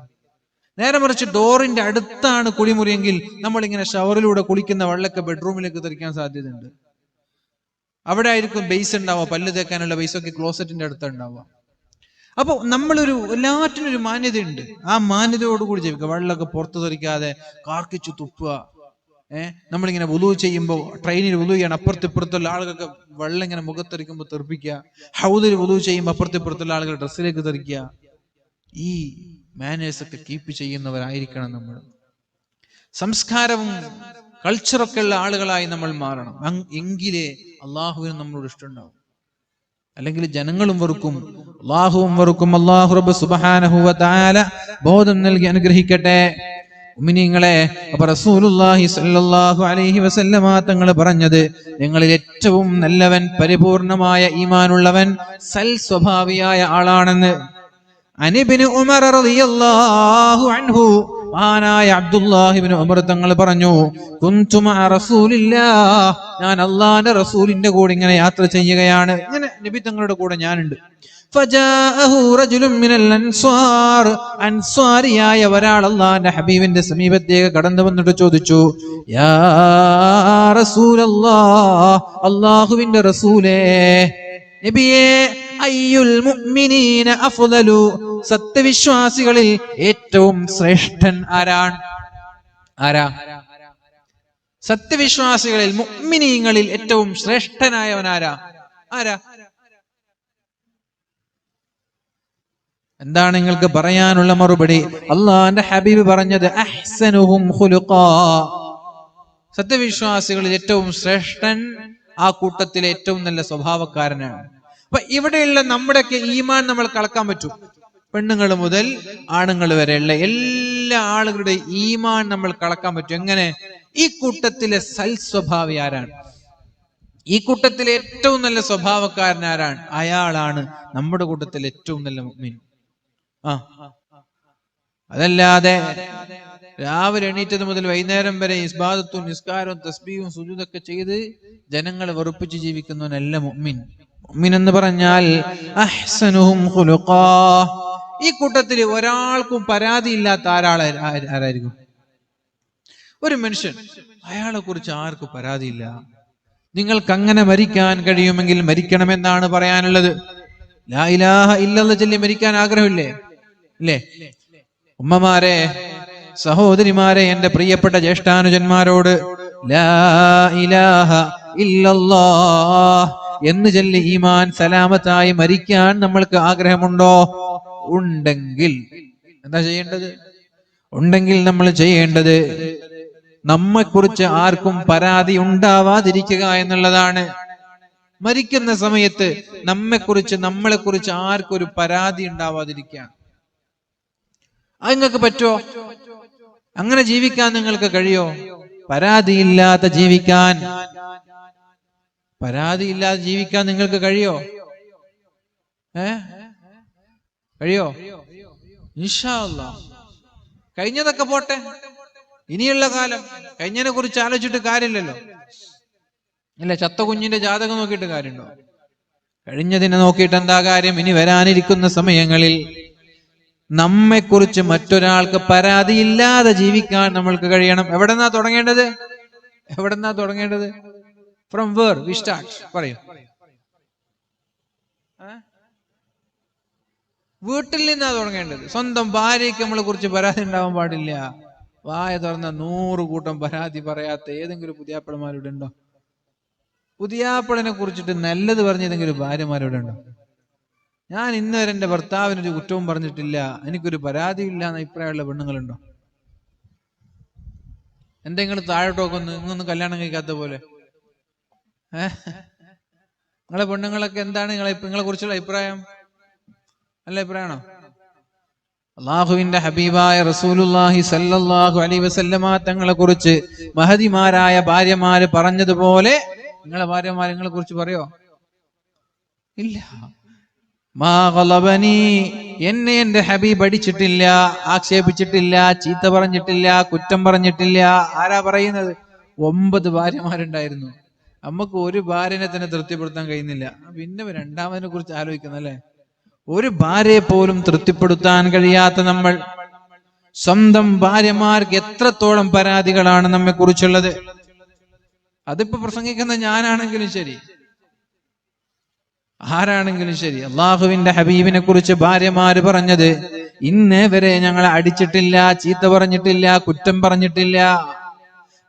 നേരെ മറിച്ച് ഡോറിന്റെ അടുത്താണ് കുളിമുറിയെങ്കിൽ നമ്മളിങ്ങനെ ഷവറിലൂടെ കുളിക്കുന്ന വെള്ളമൊക്കെ ബെഡ്റൂമിലേക്ക് തെറിക്കാൻ സാധ്യതയുണ്ട്. അവിടെ ആയിരിക്കും ബേസ് ഉണ്ടാവുക, പല്ല് തേക്കാനുള്ള ബേസൊക്കെ ക്ലോസറ്റിന്റെ അടുത്ത് ഉണ്ടാവുക. അപ്പൊ എല്ലാറ്റിനും ഒരു മാന്യതയുണ്ട്. ആ മാന്യതയോടുകൂടി ജീവിക്കുക. വെള്ളമൊക്കെ പുറത്തു തെറിക്കാതെ കാർക്കിച്ചു തുപ്പുക. നമ്മളിങ്ങനെ വുളു ചെയ്യുമ്പോൾ ട്രെയിനിൽ വുളു ചെയ്യണം, അപ്പുറത്തിപ്പുറത്തുള്ള ആളുകൾക്ക് വെള്ളം ഇങ്ങനെ മുഖത്തെറിക്കുമ്പോൾ തെറിപ്പിക്കുക. ഹൗദിൽ വുളു ചെയ്യുമ്പോൾ അപ്പുറത്തിപ്പുറത്തുള്ള ആളുകൾ ഡ്രസ്സിലേക്ക് തെറിക്കുക. ഈ മാനേഴ്സ് ഒക്കെ കീപ്പ് ചെയ്യുന്നവരായിരിക്കണം നമ്മൾ. സംസ്കാരവും കൾച്ചറൊക്കെ ഉള്ള ആളുകളായി നമ്മൾ മാറണം. എങ്കിലേ അള്ളാഹുവിന് നമ്മളോട് ഇഷ്ടമുണ്ടാവും. അല്ലെങ്കിൽ ജനങ്ങളും വെറുക്കും, അള്ളാഹുവും വെറുക്കും. അള്ളാഹു റബ്ബ് സുബ്ഹാനഹു വ തആല ബോധം നൽകി അനുഗ്രഹിക്കട്ടെ. മുഅ്മിനീങ്ങളെ, അപ്പോൾ റസൂലുള്ളാഹി സ്വല്ലല്ലാഹു അലൈഹി വസല്ലമ തങ്ങൾ പറഞ്ഞത്, നിങ്ങളിൽ ഏറ്റവും നല്ലവൻ, പരിപൂർണമായ ഈമാനുള്ളവൻ സൽ സ്വഭാവിയായ ആളാണെന്ന്. അനിബ്നു ഉമർ റളിയല്ലാഹു അൻഹു, മഹാനായ അബ്ദുല്ലാഹി ഇബ്നു ഉമർ തങ്ങൾ പറഞ്ഞു, കുന്തു മഅ റസൂലില്ലാഹ്, ഞാൻ അല്ലാഹുവിന്റെ റസൂലിന്റെ കൂടെ ഇങ്ങനെ യാത്ര ചെയ്യുകയാണ്. ഇങ്ങനെ നബി തങ്ങളുടെ കൂടെ ഞാനുണ്ട്. ഫജാഅഹു റജുലുൻ മിനൽ അൻസ്വാർ, അൻസ്വാരിയായ ഒരാൾ അല്ലാഹുവിന്റെ ഹബീബിന്റെ സമീപത്തേക്ക് കടന്നു വന്നിട്ട് ചോദിച്ചു, യാ റസൂലല്ലാഹ്, അല്ലാഹുവിന്റെ റസൂലേ, നബിയേ, അയ്യുൽ മുഅ്മിനീന അഫ്ളലു, സത്യവിശ്വാസികളിൽ ഏറ്റവും ശ്രേഷ്ഠൻ ആരാണ്? സത്യവിശ്വാസികളിൽ മുഅ്മിനീങ്ങളിൽ ഏറ്റവും ശ്രേഷ്ഠനായവൻ ആരാ? എന്താണ് നിങ്ങൾക്ക് പറയാനുള്ള മറുപടി? അല്ലാഹുവിന്റെ ഹബീബ് പറഞ്ഞത്, അഹ്സനുഹും ഖുലുഖാ, സത്യവിശ്വാസികളിൽ ഏറ്റവും ശ്രേഷ്ഠൻ ആ കൂട്ടത്തിലെ ഏറ്റവും നല്ല സ്വഭാവക്കാരനാണ്. അപ്പൊ ഇവിടെയുള്ള നമ്മുടെയൊക്കെ ഈമാൻ നമ്മൾ കളക്കാൻ പറ്റും. പെണ്ണുങ്ങൾ മുതൽ ആണുങ്ങൾ വരെയുള്ള എല്ലാ ആളുകളുടെ ഈമാൻ നമ്മൾ കളക്കാൻ പറ്റും. എങ്ങനെ? ഈ കൂട്ടത്തിലെ സൽസ്വഭാവി ആരാണ്? ഈ കൂട്ടത്തിലെ ഏറ്റവും നല്ല സ്വഭാവക്കാരൻ ആരാണ്? അയാളാണ് നമ്മുടെ കൂട്ടത്തിലെ ഏറ്റവും നല്ല മുഅ്മിൻ. അതല്ലാതെ രാവിലെ എണീറ്റത് മുതൽ വൈകുന്നേരം വരെ ഇസ്ബാദത്തും നിസ്കാരവും തസ്ബീഹും സുജൂദൊക്കെ ചെയ്ത് ജനങ്ങളെ വെറുപ്പിച്ച് ജീവിക്കുന്നവനല്ല മുഅ്മിൻ. മുഅ്മിൻ എന്ന് പറഞ്ഞാൽ അഹ്സനുഹും ഖുലുഖാ. ഈ കൂട്ടത്തിൽ ഒരാൾക്കും പരാതിയില്ലാത്ത ആരായിരിക്കും? ഒരു മനുഷ്യൻ, അയാളെ കുറിച്ച് ആർക്കും പരാതിയില്ല. നിങ്ങൾക്ക് അങ്ങനെ മരിക്കാൻ കഴിയുമെങ്കിൽ മരിക്കണമെന്നാണ് പറയാനുള്ളത്. ലാ ഇലാഹ ഇല്ലല്ലാഹ് ചൊല്ലി മരിക്കാൻ ആഗ്രഹമില്ലേ? ഇല്ലേ? ഉമ്മമാരെ, സഹോദരിമാരെ, എന്റെ പ്രിയപ്പെട്ട ജ്യേഷ്ഠാനുജന്മാരോട് ലാ ഇലാഹ ഇല്ലല്ലാഹ് എന്ന് ചൊല്ലി ഈമാൻ സലാമത്തായി മരിക്കാൻ നമ്മൾക്ക് ആഗ്രഹമുണ്ടോ? ഉണ്ടെങ്കിൽ എന്താ ചെയ്യേണ്ടത്? നമ്മൾ ചെയ്യേണ്ടത് നമ്മെക്കുറിച്ച് ആർക്കും പരാതി ഉണ്ടാവാതിരിക്കുക എന്നുള്ളതാണ്. മരിക്കുന്ന സമയത്ത് നമ്മളെക്കുറിച്ച് ആർക്കും ഒരു പരാതി ഉണ്ടാവാതിരിക്കുക. അത് നിങ്ങൾക്ക് പറ്റുമോ? അങ്ങനെ ജീവിക്കാൻ നിങ്ങൾക്ക് കഴിയോ? പരാതിയില്ലാതെ ജീവിക്കാൻ നിങ്ങൾക്ക് കഴിയോ? കഴിയോ? ഇൻഷാ അല്ലാഹ്. കഴിഞ്ഞതൊക്കെ പോട്ടെ, ഇനിയുള്ള കാലം കഴിഞ്ഞതിനെ കുറിച്ച് ആലോചിച്ചിട്ട് കാര്യമില്ലല്ലോ. ഇല്ല, ചത്ത കുഞ്ഞിന്റെ ജാതകം നോക്കിയിട്ട് കാര്യമുണ്ടോ? കഴിഞ്ഞതിനെ നോക്കിയിട്ട് എന്താ കാര്യം? ഇനി വരാനിരിക്കുന്ന സമയങ്ങളിൽ നമ്മെക്കുറിച്ച് മറ്റൊരാൾക്ക് പരാതിയില്ലാതെ ജീവിക്കാൻ നമ്മൾക്ക് കഴിയണം. എവിടെന്നാ തുടങ്ങേണ്ടത്? എവിടെന്നാ തുടങ്ങേണ്ടത്? From where we start? പറയൂ. വീട്ടിൽ നിന്നാ തുടങ്ങേണ്ടത്. സ്വന്തം ഭാര്യയ്ക്ക് നമ്മളെ കുറിച്ച് പരാതി ഉണ്ടാവാൻ പാടില്ല. വായ തുറന്ന 100 കൂട്ടം പരാതി പറയാത്ത ഏതെങ്കിലും പുതിയാപ്പിളമാരുടെ ഉണ്ടോ? പുതിയാപ്പിളനെ കുറിച്ചിട്ട് നല്ലത് പറഞ്ഞ ഏതെങ്കിലും ഭാര്യമാരുടെ ഉണ്ടോ? ഞാൻ ഇന്ന് വരെ എന്റെ ഭർത്താവിനൊരു കുറ്റവും പറഞ്ഞിട്ടില്ല, എനിക്കൊരു പരാതിയില്ല എന്ന അഭിപ്രായമുള്ള പെണ്ണുങ്ങളുണ്ടോ? എന്തെങ്കിലും താഴോട്ടോക്കൊന്ന് ഇങ്ങൊന്നും കല്യാണം കഴിക്കാത്ത പോലെ. നിങ്ങളെ പെണ്ണുങ്ങളൊക്കെ എന്താണ് നിങ്ങളെ കുറിച്ചുള്ള അഭിപ്രായം? നല്ല അഭിപ്രായമാണോ? അള്ളാഹുവിന്റെ ഹബീബായ റസൂലുള്ളാഹി സല്ലല്ലാഹു അലൈഹി വസല്ലമ തങ്ങളെ കുറിച്ച് മഹദിമാരായ ഭാര്യമാര് പറഞ്ഞതുപോലെ നിങ്ങളെ ഭാര്യമാരെ നിങ്ങളെ കുറിച്ച് പറയോ? ഇല്ല. മാ ഗളബനി, എന്നെ എന്റെ ഹബീബ് അടിച്ചിട്ടില്ല, ആക്ഷേപിച്ചിട്ടില്ല, ചീത്ത പറഞ്ഞിട്ടില്ല, കുറ്റം പറഞ്ഞിട്ടില്ല. ആരാ പറയുന്നത്? 9 ഭാര്യമാരുണ്ടായിരുന്നു. നമുക്ക് ഒരു ഭാര്യനെ തന്നെ തൃപ്തിപ്പെടുത്താൻ കഴിയുന്നില്ല, പിന്നെ രണ്ടാമതിനെ കുറിച്ച് ആലോചിക്കുന്നല്ലേ? ഒരു ഭാര്യയെ പോലും തൃപ്തിപ്പെടുത്താൻ കഴിയാത്ത നമ്മൾ സ്വന്തം ഭാര്യമാർക്ക് എത്രത്തോളം പരാതികളാണ് നമ്മെ കുറിച്ചുള്ളത്. അതിപ്പോ പ്രസംഗിക്കുന്ന ഞാനാണെങ്കിലും ശരി, ആരാണെങ്കിലും ശരി, അള്ളാഹുവിന്റെ ഹബീബിനെ കുറിച്ച് ഭാര്യമാര് പറഞ്ഞത്, ഇന്നേ വരെ ഞങ്ങളെ അടിച്ചിട്ടില്ല, ചീത്ത പറഞ്ഞിട്ടില്ല, കുറ്റം പറഞ്ഞിട്ടില്ല.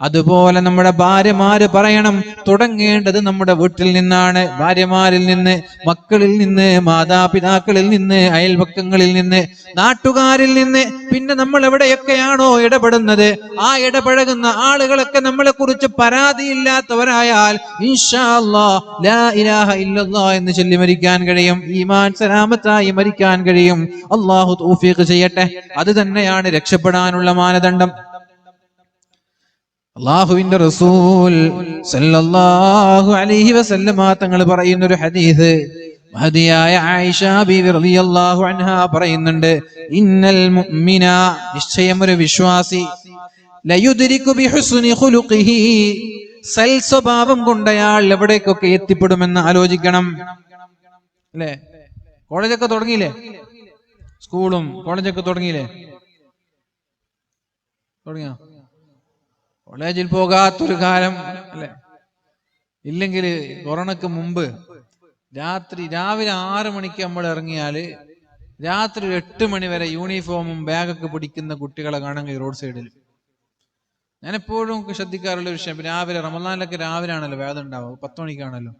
അതുപോലെ നമ്മുടെ ഭാര്യമാര് പറയണം. തുടങ്ങേണ്ടത് നമ്മുടെ വീട്ടിൽ നിന്നാണ്. ഭാര്യമാരിൽ നിന്ന്, മക്കളിൽ നിന്ന്, മാതാപിതാക്കളിൽ നിന്ന്, അയൽപക്കങ്ങളിൽ നിന്ന്, നാട്ടുകാരിൽ നിന്ന്. പിന്നെ നമ്മൾ എവിടെയൊക്കെയാണോ ഇടപെടുന്നത്, ആ ഇടപഴകുന്ന ആളുകളൊക്കെ നമ്മളെ കുറിച്ച് പരാതിയില്ലാത്തവരായാൽ ഇൻഷാ അല്ലാഹ് ലാ ഇലാഹ ഇല്ലല്ലാഹ് എന്ന് ചൊല്ലി മരിക്കാൻ കഴിയും. ഈമാൻ സലാമത്തായി മരിക്കാൻ കഴിയും. അല്ലാഹു തൗഫീഖ് ചെയ്യട്ടെ. അത് തന്നെയാണ് രക്ഷപ്പെടാനുള്ള മാനദണ്ഡം. അള്ളാഹുവിന്റെ റസൂൽ സല്ലല്ലാഹു അലൈഹി വസല്ലമ തങ്ങൾ പറയുന്ന ഒരു ഹദീസ്, മഹദിയായ ആയിഷ ബീവി റളിയല്ലാഹു അൻഹ പറയുന്നുണ്ട്, ഇന്നൽ മുഅ്മിന, നിശ്ചയം ഒരു വിശ്വാസി, ലയുദ്രികു ബിഹുസ്നി ഖുലുഖിഹി, സൽ സ്വഭാവം കൊണ്ട് അയാൾ എവിടേക്കൊക്കെ എത്തിപ്പെടുമെന്ന് ആലോചിക്കണം. അല്ലേ? കോളേജൊക്കെ തുടങ്ങിയില്ലേ? സ്കൂളും കോളേജൊക്കെ തുടങ്ങിയില്ലേ? തുടങ്ങിയോ? കോളേജിൽ പോകാത്തൊരു കാലം അല്ലെ? ഇല്ലെങ്കിൽ കൊറോണക്ക് മുമ്പ് രാവിലെ 6 മണിക്ക് നമ്മൾ ഇറങ്ങിയാല് രാത്രി 8 മണി വരെ യൂണിഫോമും ബാഗൊക്കെ പിടിക്കുന്ന കുട്ടികളെ കാണാൻ റോഡ് സൈഡിൽ. ഞാൻ എപ്പോഴും ശ്രദ്ധിക്കാറുള്ള ഒരു വിഷയം, രാവിലെ റമദാനിലൊക്കെ രാവിലെ ആണല്ലോ വേദം ഉണ്ടാവുക, 10 മണിക്കാണല്ലോ.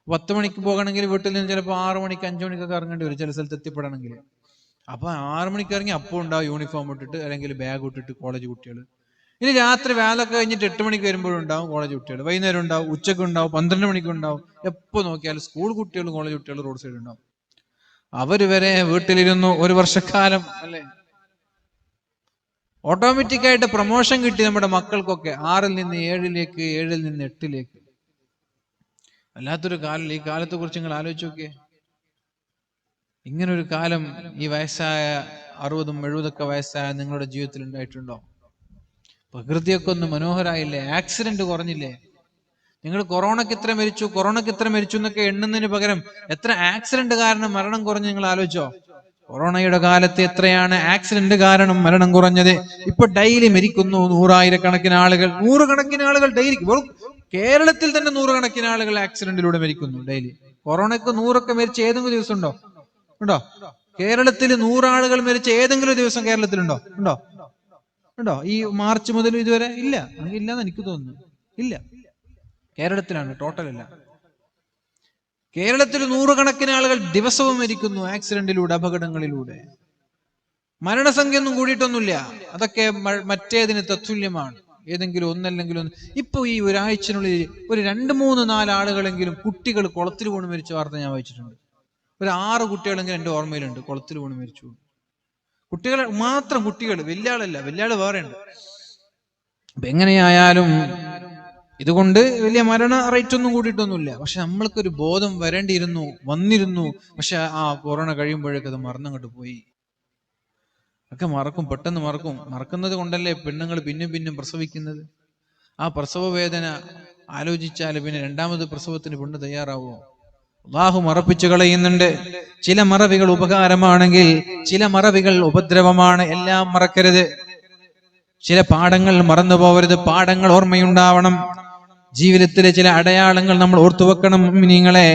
10 മണിക്ക് പോകണമെങ്കിൽ വീട്ടിൽ നിന്ന് ചിലപ്പോൾ 6 മണിക്ക് 5 മണിക്കൊക്കെ ഇറങ്ങേണ്ടി വരും ചില സ്ഥലത്ത് എത്തിപ്പെടണമെങ്കിൽ. അപ്പൊ 6 മണിക്ക് ഇറങ്ങി അപ്പോൾ ഉണ്ടാവും യൂണിഫോം ഇട്ടിട്ട് അല്ലെങ്കിൽ ബാഗ് ഇട്ടിട്ട് കോളേജ് കുട്ടികൾ. ഇനി രാത്രി വേലൊക്കെ കഴിഞ്ഞിട്ട് 8 മണിക്ക് വരുമ്പോഴും ഉണ്ടാവും കോളേജ് കുട്ടികൾ, വൈകുന്നേരം ഉണ്ടാവും, ഉച്ചക്ക് ഉണ്ടാവും, 12 മണിക്ക് ഉണ്ടാവും. എപ്പോ നോക്കിയാലും സ്കൂൾ കുട്ടികളും കോളേജ് കുട്ടികളും റോഡ് സൈഡ് ഉണ്ടാവും. അവര് വരെ വീട്ടിലിരുന്നു 1 വർഷക്കാലം അല്ലെ? ഓട്ടോമാറ്റിക്കായിട്ട് പ്രൊമോഷൻ കിട്ടി നമ്മുടെ മക്കൾക്കൊക്കെ. 6-ൽ നിന്ന് 7-ലേക്ക്, 7-ൽ നിന്ന് 8-ലേക്ക്. വല്ലാത്തൊരു കാലം. ഈ കാലത്തെ കുറിച്ച് നിങ്ങൾ ആലോചിച്ച് നോക്കിയേ. ഇങ്ങനൊരു കാലം ഈ വയസ്സായ 60-ഉം 70-ഒക്കെ വയസ്സായ നിങ്ങളുടെ ജീവിതത്തിൽ ഉണ്ടായിട്ടുണ്ടോ? പ്രകൃതിയൊക്കെ ഒന്ന് മനോഹരായില്ലേ? ആക്സിഡന്റ് കുറഞ്ഞില്ലേ? നിങ്ങൾ കൊറോണക്ക് ഇത്ര മരിച്ചു എന്നൊക്കെ എണ്ണുന്നതിന് പകരം എത്ര ആക്സിഡന്റ് കാരണം മരണം കുറഞ്ഞു നിങ്ങൾ ആലോചിച്ചോ? കൊറോണയുടെ കാലത്ത് എത്രയാണ് ആക്സിഡന്റ് കാരണം മരണം കുറഞ്ഞത്? ഇപ്പൊ ഡെയിലി മരിക്കുന്നു 100,000-കണക്കിന് ആളുകൾ, 100 ആളുകൾ ഡെയിലി. കേരളത്തിൽ തന്നെ 100 ആളുകൾ ആക്സിഡന്റിലൂടെ മരിക്കുന്നു ഡെയിലി. കൊറോണക്ക് 100 മരിച്ച ഏതെങ്കിലും ദിവസം ഉണ്ടോ? കേരളത്തിൽ 100 ആളുകൾ മരിച്ച ഏതെങ്കിലും ദിവസം കേരളത്തിലുണ്ടോ? ഉണ്ടോ? ഈ മാർച്ച് മുതൽ ഇതുവരെ ഇല്ല. ഇല്ലെന്ന് എനിക്ക് തോന്നുന്നു. ഇല്ല. കേരളത്തിലാണ്, ടോട്ടൽ അല്ല. കേരളത്തിൽ 100 ആളുകൾ ദിവസവും മരിക്കുന്നു ആക്സിഡന്റിലൂടെ, അപകടങ്ങളിലൂടെ. മരണസംഖ്യ ഒന്നും കൂടിയിട്ടൊന്നുമില്ല. അതൊക്കെ മറ്റേതിന് തത്തുല്യമാണ്. ഏതെങ്കിലും ഒന്നല്ലെങ്കിൽ ഒന്ന്. ഇപ്പൊ ഈ ഒരാഴ്ചനുള്ളിൽ ഒരു 2-3-4 ആളുകളെങ്കിലും കുട്ടികൾ കുളത്തിൽ വീണ് മരിച്ച വാർത്ത ഞാൻ വായിച്ചിട്ടുണ്ട്. ഒരു 6 കുട്ടികളെങ്കിലും എന്റെ ഓർമ്മയിലുണ്ട് കുളത്തിൽ വീണ് മരിച്ചു. കുട്ടികൾ മാത്രം, കുട്ടികൾ, വലിയ ആളല്ല, വലിയ ആള് വേറെ ഉണ്ട്. അപ്പൊ എങ്ങനെയായാലും ഇതുകൊണ്ട് വലിയ മരണ റേറ്റ് ഒന്നും കൂടിയിട്ടൊന്നുമില്ല. പക്ഷെ നമ്മൾക്കൊരു ബോധം വന്നിരുന്നു. പക്ഷെ ആ കൊറോണ കഴിയുമ്പോഴേക്ക് അത് മറന്നങ്ങോട്ട് പോയി. ഒക്കെ മറക്കും, പെട്ടെന്ന് മറക്കും. മറക്കുന്നത് കൊണ്ടല്ലേ പെണ്ണുങ്ങൾ പിന്നും പ്രസവിക്കുന്നത്. ആ പ്രസവ വേദന ആലോചിച്ചാൽ പിന്നെ രണ്ടാമത് പ്രസവത്തിന് പെണ്ണ് തയ്യാറാവുമോ? അള്ളാഹു മറപ്പിച്ചു കളയുന്നുണ്ട്. ചില മറവികൾ ഉപകാരമാണെങ്കിൽ ചില മറവികൾ ഉപദ്രവമാണ്. എല്ലാം മറക്കരുത്. ചില പാഠങ്ങൾ മറന്നു പോകരുത്. പാഠങ്ങൾ ഓർമ്മയുണ്ടാവണം. ജീവിതത്തിലെ ചില അടയാളങ്ങൾ നമ്മൾ ഓർത്തുവെക്കണം. മുഅ്മിനീങ്ങളെ,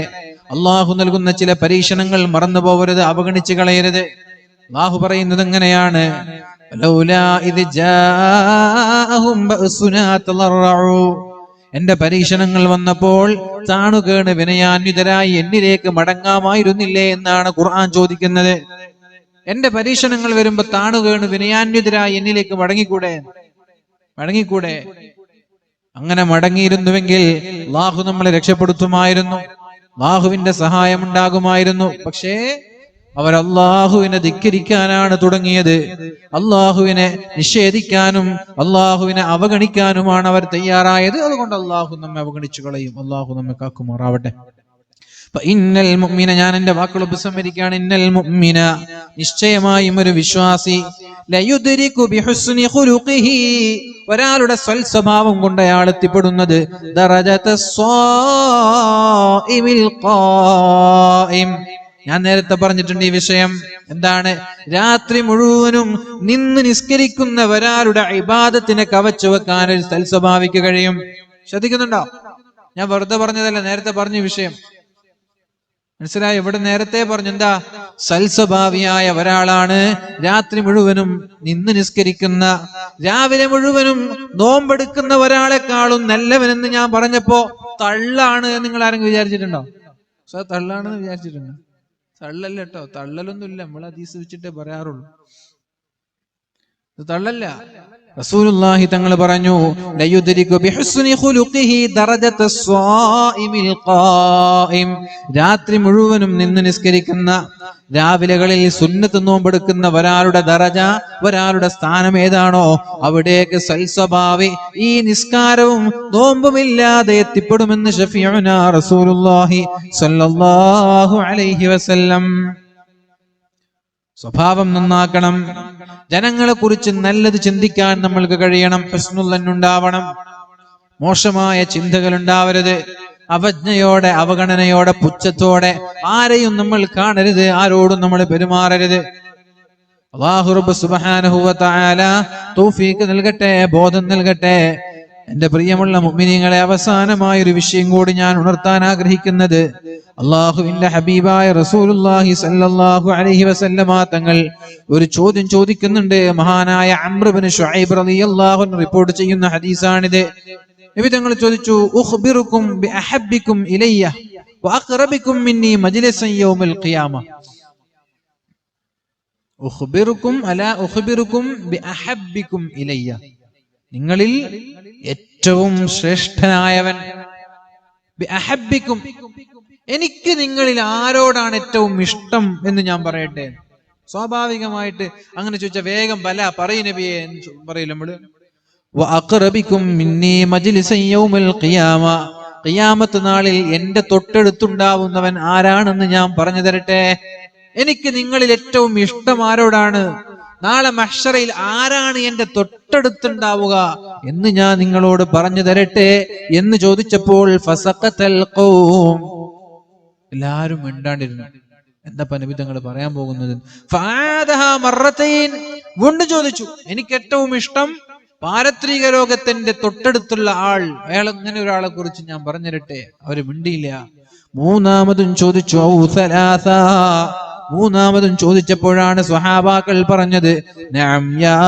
അള്ളാഹു നൽകുന്ന ചില പരീക്ഷണങ്ങൾ മറന്നു പോകരുത്, അവഗണിച്ചു കളയരുത്. അള്ളാഹു പറയുന്നത് എങ്ങനെയാണ്? എന്റെ പരീക്ഷണങ്ങൾ വന്നപ്പോൾ താണുകേണ് വിനയാന്വിതരായി എന്നിലേക്ക് മടങ്ങാമായിരുന്നില്ലേ എന്നാണ് ഖുർആൻ ചോദിക്കുന്നത്. എന്റെ പരീക്ഷണങ്ങൾ വരുമ്പോ താണുകേണ് വിനയാന്വിതരായി എന്നിലേക്ക് മടങ്ങിക്കൂടെ? അങ്ങനെ മടങ്ങിയിരുന്നുവെങ്കിൽ അല്ലാഹു നമ്മളെ രക്ഷപ്പെടുത്തുമായിരുന്നു, അല്ലാഹുവിന്റെ സഹായം ഉണ്ടാകുമായിരുന്നു. പക്ഷേ അവർ അല്ലാഹുവിനെ ധിക്കരിക്കാനാണ് തുടങ്ങിയത്. അല്ലാഹുവിനെ നിഷേധിക്കാനും അല്ലാഹുവിനെ അവഗണിക്കാനുമാണ് അവർ തയ്യാറായത്. അതുകൊണ്ട് അല്ലാഹു നമ്മെ അവഗണിച്ചു കളയും. അല്ലാഹു നമ്മെ കാക്കുമാറാവട്ടെ. ഇന്നൽ മുഅ്മിന, ഞാൻ എന്റെ വാക്കുകൾ ഉപസംഹരിക്കുകയാണ്. ഇന്നൽ മുഅ്മിന, നിശ്ചയമായും ഒരു വിശ്വാസി, ലയുദ്രികു ബിഹുസ്നി ഖുലുഖിഹി, ഒരാളുടെ സ്വഭാവം കൊണ്ട് അയാൾ എത്തിപ്പെടുന്നത് ദറജതസ് സ്വാഇമിൽ ഖായിം. ഞാൻ നേരത്തെ പറഞ്ഞിട്ടുണ്ട് ഈ വിഷയം. എന്താണ്? രാത്രി മുഴുവനും നിന്ന് നിസ്കരിക്കുന്ന ഒരാളുടെ ഇബാദത്തിനെ കവച്ചു വെക്കാൻ ഒരു സൽസ്വഭാവിക്ക് കഴിയും. ശ്രദ്ധിക്കുന്നുണ്ടോ? ഞാൻ വെറുതെ പറഞ്ഞതല്ല, നേരത്തെ പറഞ്ഞ വിഷയം മനസ്സിലായി? ഇവിടെ നേരത്തെ പറഞ്ഞു എന്താ? സൽസ്വഭാവിയായ ഒരാളാണ് രാത്രി മുഴുവനും നിന്ന് നിസ്കരിക്കുന്ന, രാവിലെ മുഴുവനും നോമ്പെടുക്കുന്ന ഒരാളെക്കാളും നല്ലവനെന്ന് ഞാൻ പറഞ്ഞപ്പോ തള്ളാണ് നിങ്ങൾ ആരെങ്കിലും വിചാരിച്ചിട്ടുണ്ടോ? തള്ളാണെന്ന് വിചാരിച്ചിട്ടുണ്ടോ? തള്ളല്ല കേട്ടോ, തള്ളലൊന്നുമില്ല. നമ്മൾ ഹദീസ് വെച്ചിട്ടേ പറയാറുള്ളൂ. തള്ളല്ല. റസൂലുള്ളാഹി തങ്ങൾ പറഞ്ഞു, ലയുദ്രികു ബിഹുസ്നി ഖുലുഖിഹി ദറജതസ് സ്വാഇമിൽ ഖായിം, രാത്രി മുഴുവനും നിന്ന് നിസ്കരിക്കുന്ന, രാവിലെകളിൽ സുന്നത്ത് നോമ്പെടുക്കുന്ന ഒരാളുടെ ദറജ, ഒരാളുടെ സ്ഥാനം ഏതാണോ അവിടേക്ക് സൽസ്വഭാവി ഈ നിസ്കാരവും നോമ്പുമില്ലാതെ എത്തിപ്പെടുമെന്ന് ശഫീഉനാ റസൂലുള്ളാഹി സ്വല്ലല്ലാഹു അലൈഹി വസല്ലം. സ്വഭാവം നന്നാക്കണം. ജനങ്ങളെ കുറിച്ച് നല്ലത് ചിന്തിക്കാൻ നമ്മൾക്ക് കഴിയണം. ഹുസ്നുള്ളന്നുണ്ടാവണം. മോശമായ ചിന്തകൾ ഉണ്ടാവരുത്. അവജ്ഞയോടെ, അവഗണനയോടെ, പുച്ഛത്തോടെ ആരെയും നമ്മൾ കാണരുത്. ആരോടും നമ്മൾ പെരുമാറരുത്. അല്ലാഹു റബ്ബ് സുബ്ഹാനഹു വ തആല തൗഫീഖ് നൽകട്ടെ, ബോധം നൽകട്ടെ. എന്റെ പ്രിയമുള്ള മുഅ്മിനീങ്ങളെ, അവസാനമായ ഒരു വിഷയം കൂടി ഞാൻ ഉണർത്താൻ ആഗ്രഹിക്കുന്നത്, അല്ലാഹുവിന്റെ ഹബീബായ റസൂലുള്ളാഹി സ്വല്ലല്ലാഹു അലൈഹി വസല്ലമ തങ്ങൾ ഒരു ചോദ്യം ചോദിക്കുന്നുണ്ട്. മഹാനായ അംർ ഇബ്നു ശുഐബ് റളിയല്ലാഹു അൻഹു റിപ്പോർട്ട് ചെയ്യുന്ന ഹദീസാണിത്. നബി തങ്ങൾ ചോദിച്ചു, ഉഖ്ബിറുക്കും ബിഅഹബ്ബിക്കും ഇലയ്യ വഅഖറബിക്കും മിന്നി മജ്ലിസൻ യൗമൽ ഖിയാമ. ഉഖ്ബിറുക്കും അലാ ഉഖ്ബിറുക്കും ബിഅഹബ്ബിക്കും ഇലയ്യ, നിങ്ങളിൽ ഏറ്റവും ശ്രേഷ്ഠനായവൻ, ബിഅഹബ്ബിക്കും, എനിക്ക് നിങ്ങളിൽ ആരോടാണ് ഏറ്റവും ഇഷ്ടം എന്ന് ഞാൻ പറയട്ടെ. സ്വാഭാവികമായിട്ട് അങ്ങനെ ചോദിച്ചാൽ വേഗം ബല പറയ് നബിയെ എന്ന് പറയില്ല നമ്മള്. വഅഖറബിക്കും മിന്നി മജ്ലിസൻ യൗമൽ ഖിയാമ, ഖിയാമത്ത് നാളിൽ എന്റെ തൊട്ടടുത്തുണ്ടാവുന്നവൻ ആരാണെന്ന് ഞാൻ പറഞ്ഞു തരട്ടെ. എനിക്ക് നിങ്ങളിൽ ഏറ്റവും ഇഷ്ടം ആരോടാണ്, നാളെ മഹ്ശറയിൽ ആരാണ് എന്റെ തൊട്ടടുത്തുണ്ടാവുക എന്ന് ഞാൻ നിങ്ങളോട് പറഞ്ഞു തരട്ടെ എന്ന് ചോദിച്ചപ്പോൾ ഫസഖതൽ ഖൗം, എല്ലാരും മിണ്ടാണ്ടിരുന്നു. എന്താ നബി തങ്ങൾ പറയാൻ പോകുന്നത്? ഫആദഹ മറത്തൈൻ, വീണ്ടും ചോദിച്ചു, എനിക്ക് ഏറ്റവും ഇഷ്ടം പാരത്രിക ലോകത്തിന്റെ തൊട്ടടുത്തുള്ള ആൾ, അയാൾ അങ്ങനെ ഒരാളെ കുറിച്ച് ഞാൻ പറഞ്ഞു തരട്ടെ. അവര് മിണ്ടിയില്ല. മൂന്നാമതും ചോദിച്ചു, ഔ സലാസ, മൂന്നാമതും ചോദിച്ചപ്പോഴാണ് സ്വഹാബാക്കൾ പറഞ്ഞത്, നഅം യാ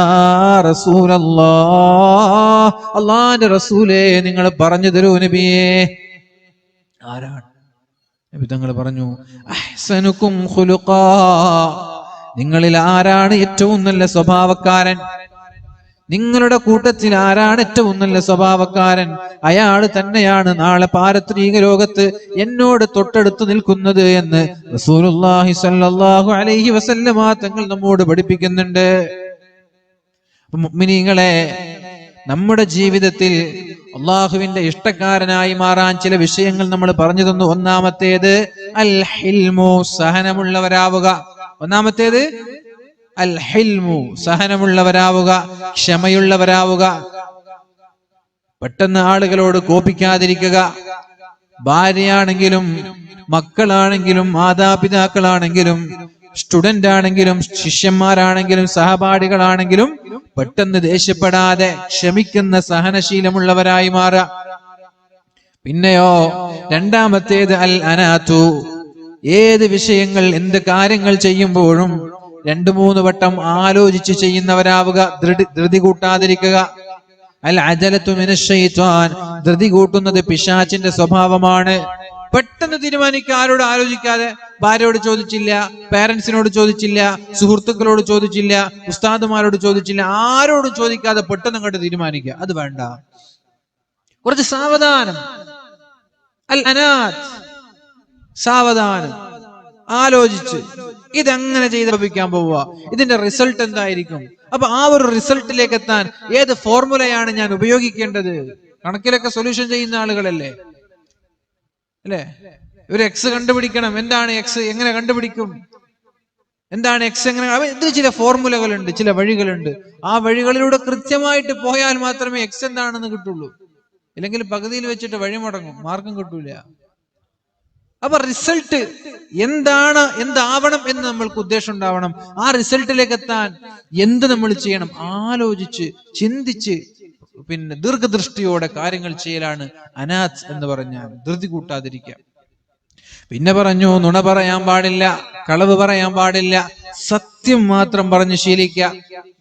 റസൂലല്ലാഹ്, അല്ലാഹുവിന്റെ റസൂലേ നിങ്ങൾ പറഞ്ഞു തരൂ നബിയേ. ആരാണ്? നബി തങ്ങൾ പറഞ്ഞു, അഹ്സനുക്കും ഖുലുഖാ, നിങ്ങളിൽ ആരാണ് ഏറ്റവും നല്ല സ്വഭാവക്കാരൻ? നിങ്ങളുടെ കൂട്ടത്തിൽ ആരാണ് ഏറ്റവും നല്ല സ്വഭാവക്കാരൻ? അയാൾ തന്നെയാണ് നാളെ പാരത്രിക ലോകത്ത് എന്നോട് തൊട്ടടുത്ത് നിൽക്കുന്നത് എന്ന് റസൂലുള്ളാഹി സ്വല്ലല്ലാഹു അലൈഹി വസല്ലമ തങ്ങൾ നമ്മോട് പഠിപ്പിക്കുന്നുണ്ട്. മുഅ്മിനീങ്ങളെ, നമ്മുടെ ജീവിതത്തിൽ അള്ളാഹുവിന്റെ ഇഷ്ടക്കാരനായി മാറാൻ ചില വിഷയങ്ങൾ നമ്മൾ പറഞ്ഞു തന്നു. ഒന്നാമത്തേത് അൽ ഹിൽമു, സഹനമുള്ളവരാവുക. ഒന്നാമത്തേത് അൽ ഹിൽമു, സഹനമുള്ളവരാവുക, ക്ഷമയുള്ളവരാവുക. പെട്ടെന്ന് ആളുകളോട് കോപിക്കാതിരിക്കുക. ഭാര്യയാണെങ്കിലും മക്കളാണെങ്കിലും മാതാപിതാക്കളാണെങ്കിലും സ്റ്റുഡന്റ് ആണെങ്കിലും ശിഷ്യന്മാരാണെങ്കിലും സഹപാഠികളാണെങ്കിലും പെട്ടെന്ന് ദേഷ്യപ്പെടാതെ ക്ഷമിക്കുന്ന സഹനശീലമുള്ളവരായി മാറുക. പിന്നെയോ രണ്ടാമത്തേത് അൽ അനാതു, ഏത് വിഷയങ്ങൾ എന്ത് കാര്യങ്ങൾ ചെയ്യുമ്പോഴും 2-3 വട്ടം ആലോചിച്ച് ചെയ്യുന്നവരാവുക, ധൃതി കൂട്ടാതിരിക്കുക. അൽ അജലത്തു മിനശ് ശൈത്വാൻ, ധൃതി കൂട്ടുന്നത് പിശാചിന്റെ സ്വഭാവമാണ്. പെട്ടെന്ന് തീരുമാനിക്കുക, ആരോട് ആലോചിക്കാതെ. ഭാര്യയോട് ചോദിച്ചില്ല, പേരൻസിനോട് ചോദിച്ചില്ല, സുഹൃത്തുക്കളോട് ചോദിച്ചില്ല, ഉസ്താദുമാരോട് ചോദിച്ചില്ല, ആരോടും ചോദിക്കാതെ പെട്ടെന്ന് അങ്ങോട്ട് തീരുമാനിക്കുക. അത് വേണ്ട, കുറച്ച് സാവധാനം. അൽ അനാത്ത്, സാവധാനം ആലോചിച്ച് ഇതെങ്ങനെ ചെയ്ത് ലഭിക്കാൻ പോവുക, ഇതിന്റെ റിസൾട്ട് എന്തായിരിക്കും, അപ്പൊ ആ ഒരു റിസൾട്ടിലേക്ക് എത്താൻ ഏത് ഫോർമുലയാണ് ഞാൻ ഉപയോഗിക്കേണ്ടത്. കണക്കിലൊക്കെ സൊല്യൂഷൻ ചെയ്യുന്ന ആളുകളല്ലേ അല്ലേ? ഒരു എക്സ് കണ്ടുപിടിക്കണം. എന്താണ് എക്സ്, എങ്ങനെ കണ്ടുപിടിക്കും, എന്താണ് എക്സ്, എങ്ങനെ? ഇതിന് ചില ഫോർമുലകളുണ്ട്, ചില വഴികളുണ്ട്. ആ വഴികളിലൂടെ കൃത്യമായിട്ട് പോയാൽ മാത്രമേ എക്സ് എന്താണെന്ന് കിട്ടുള്ളൂ. ഇല്ലെങ്കിൽ പകുതിയിൽ വെച്ചിട്ട് വഴി മുടങ്ങും, മാർഗം കിട്ടൂല. അപ്പൊ റിസൾട്ട് എന്താണ്, എന്താവണം എന്ന് നമ്മൾക്ക് ഉദ്ദേശം ഉണ്ടാവണം. ആ റിസൾട്ടിലേക്ക് എത്താൻ എന്ത് നമ്മൾ ചെയ്യണം, ആലോചിച്ച് ചിന്തിച്ച് പിന്നെ ദീർഘദൃഷ്ടിയോടെ കാര്യങ്ങൾ ചെയ്യലാണ് അനാത്ത് എന്ന് പറഞ്ഞാൽ. ധൃതി കൂട്ടാതിരിക്കുക. പിന്നെ പറഞ്ഞു, നുണ പറയാൻ പാടില്ല, കളവ് പറയാൻ പാടില്ല, സത്യം മാത്രം പറഞ്ഞ് ശീലിക്കുക.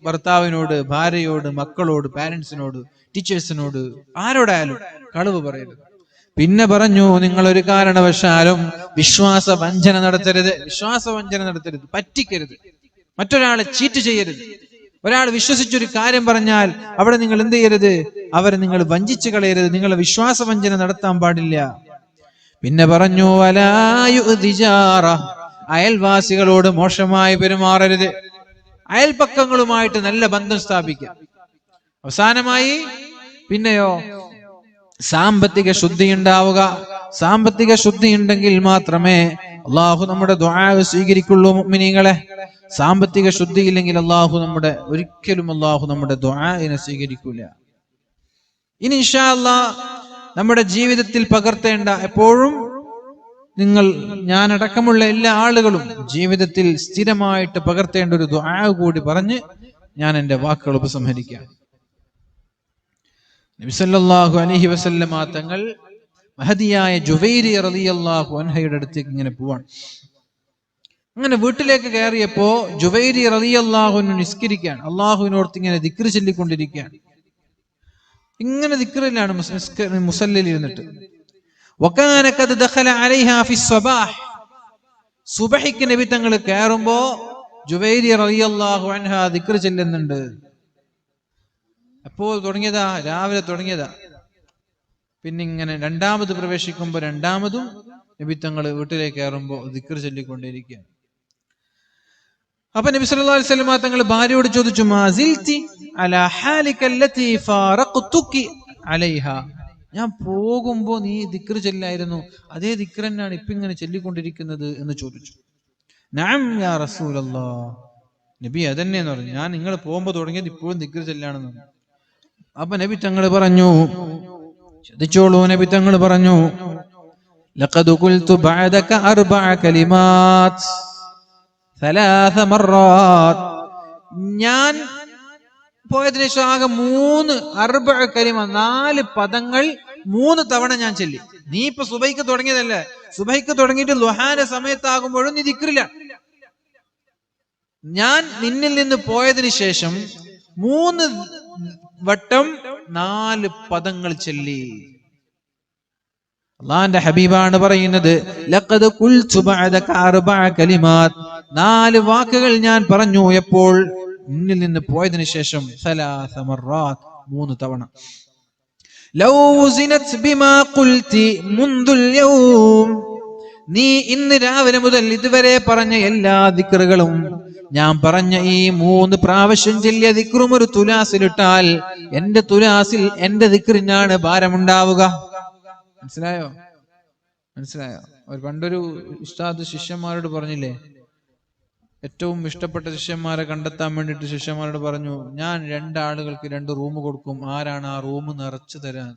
ഭർത്താവിനോട്, ഭാര്യയോട്, മക്കളോട്, പാരന്റ്സിനോട്, ടീച്ചേഴ്സിനോട്, ആരോടായാലും കളവ് പറയരുത്. പിന്നെ പറഞ്ഞു, നിങ്ങൾ ഒരു കാരണവശാലും വിശ്വാസവഞ്ചന നടത്തരുത്. വിശ്വാസവഞ്ചന നടത്തരുത്, പറ്റിക്കരുത്, മറ്റൊരാളെ ചീറ്റ് ചെയ്യരുത്. ഒരാൾ വിശ്വസിച്ചൊരു കാര്യം പറഞ്ഞാൽ അവിടെ നിങ്ങൾ എന്ത് ചെയ്യരുത്, അവരെ നിങ്ങൾ വഞ്ചിച്ചു കളയരുത്, നിങ്ങളെ വിശ്വാസവഞ്ചന നടത്താൻ പാടില്ല. പിന്നെ പറഞ്ഞു, അയൽവാസികളോട് മോശമായി പെരുമാറരുത്. അയൽപക്കങ്ങളുമായിട്ട് നല്ല ബന്ധം സ്ഥാപിക്കാം. അവസാനമായി പിന്നെയോ സാമ്പത്തിക ശുദ്ധി ഉണ്ടാവുക. സാമ്പത്തിക ശുദ്ധി ഉണ്ടെങ്കിൽ മാത്രമേ അള്ളാഹു നമ്മുടെ ദുആ സ്വീകരിക്കുള്ളൂ. മുഅ്മിനീങ്ങളെ, സാമ്പത്തിക ശുദ്ധി ഇല്ലെങ്കിൽ ഒരിക്കലും അള്ളാഹു നമ്മുടെ ദുആഇനെ സ്വീകരിക്കൂല. ഇനി ഇൻഷാ അല്ലാഹ് നമ്മുടെ ജീവിതത്തിൽ പകർത്തേണ്ട, എപ്പോഴും ഞാനടക്കമുള്ള എല്ലാ ആളുകളും ജീവിതത്തിൽ സ്ഥിരമായിട്ട് പകർത്തേണ്ട ഒരു ദുആ കൂടി പറഞ്ഞ് ഞാൻ എൻ്റെ വാക്കുകൾ ഉപസംഹരിക്കാം. നബി സല്ലല്ലാഹു അലൈഹി വസല്ലമ തങ്ങൾ മഹദിയായ ജുവൈരി റളിയല്ലാഹു അൻഹയുടെ അടുത്തേക്ക് ഇങ്ങനെ പോവാണ്. അങ്ങനെ വീട്ടിലേക്ക് കയറിയപ്പോ ജുവൈരി റളിയല്ലാഹു അൻഹു നിസ്കരിക്കുകയാണ്. അള്ളാഹുവിനോർത്ത് ഇങ്ങനെ ദിക്ർ ചൊല്ലിക്കൊണ്ടിരിക്കുകയാണ്. ഇങ്ങനെ ദിക്റിലാണ് മുസല്ലിൽ ഇരുന്നിട്ട്. വകാന ഖദ് ദഖല അലൈഹാ ഫി സ്വബാഹ്, സുബഹിക്ക് നബി തങ്ങൾ കയറുമ്പോ ജുവൈരി റളിയല്ലാഹു അൻഹ ദിക്ർ ചൊല്ലുന്നുണ്ട്. അപ്പോൾ തുടങ്ങിയതാ, രാവിലെ തുടങ്ങിയതാ. പിന്നെ ഇങ്ങനെ രണ്ടാമത് പ്രവേശിക്കുമ്പോ രണ്ടാമതും നബി തങ്ങൾ വീട്ടിലേക്ക് കയറുമ്പോ ദിക്ർ ചൊല്ലിക്കൊണ്ടിരിക്കുക. അപ്പൊ നബി സല്ലല്ലാഹു അലൈഹി വസല്ലം തങ്ങൾ ഭാര്യയോട് ചോദിച്ചു, മാസിൽതി അലാ ഹാലിക അല്ലതി ഫാറഖ്തുകി അലൈഹാ, ഞാൻ പോകുമ്പോ നീ ദിക്ർ ചൊല്ലായിരുന്നു, അതേ ദിക്ർ തന്നെയാണ് ഇപ്പൊ ഇങ്ങനെ ചൊല്ലിക്കൊണ്ടിരിക്കുന്നത് എന്ന് ചോദിച്ചു. നഅം യാ റസൂലല്ലാഹ്, നബി അതന്നെയെന്ന് പറഞ്ഞു, ഞാൻ നിങ്ങൾ പോകുമ്പോ തുടങ്ങിയത് ഇപ്പോഴും ദിക്ർ ചൊല്ലാണെന്ന് പറഞ്ഞു. അപ്പൊ നബി തങ്ങൾ പറഞ്ഞു, ശ്രദ്ധിച്ചോളൂ, നബി തങ്ങൾ പറഞ്ഞു, ലഖദ് ഖുൽതു ബഅദക അർബഅ കലിമാത് സലാസ മർറാത്ത്, ഞാൻ പോയതിനു ശേഷം ആകെ 3 അർബഅ കലിമ, 4 പദങ്ങൾ 3 തവണ ഞാൻ ചൊല്ലി. നീ ഇപ്പൊ സുബൈക്ക് തുടങ്ങിയതല്ലേ, സുബൈക്ക് തുടങ്ങിയിട്ട് ളുഹാന്റെ സമയത്താകുമ്പോഴും നീ ദിക്റില്ല. ഞാൻ നിന്നിൽ നിന്ന് പോയതിനു ശേഷം 3 വട്ടം 4 പദങ്ങൾ ചൊല്ലി. അല്ലാഹുവിന്റെ ഹബീബാണ് പറയുന്നത്, ലഖദ് ഖുൽതു ബഅദക അർബഅ കലിമാത്, 4 വാക്കുകൾ ഞാൻ പറഞ്ഞു എപ്പോൾ, നിന്നിൽ നിന്ന് പോയതിനു ശേഷം, സലാസ മർറാത്ത്, 3 തവണ. ലൗ സിനത് ബിമാ ഖുൽതി മുൻദുൽ യൗം, നീ ഇന്ന് രാവിലെ മുതൽ ഇതുവരെ പറഞ്ഞ എല്ലാ ദിക്റുകളും, ഞാൻ പറഞ്ഞ ഈ 3 പ്രാവശ്യം ചൊല്ലിയ ദിക്റും ഒരു തുലാസിലിട്ടാൽ എന്റെ തുലാസിൽ എന്റെ ദിക്റിനാണ് ഭാരമുണ്ടാവുക. മനസ്സിലായോ? ഒരു പണ്ടൊരു ഉസ്താദ് ശിഷ്യന്മാരോട് പറഞ്ഞില്ലേ, ഏറ്റവും ഇഷ്ടപ്പെട്ട ശിഷ്യന്മാരെ കണ്ടെത്താൻ വേണ്ടിയിട്ട് ശിഷ്യന്മാരോട് പറഞ്ഞു, ഞാൻ 2 ആളുകൾക്ക് 2 റൂം കൊടുക്കും, ആരാണ് ആ റൂം നിറച്ചു തരാൻ?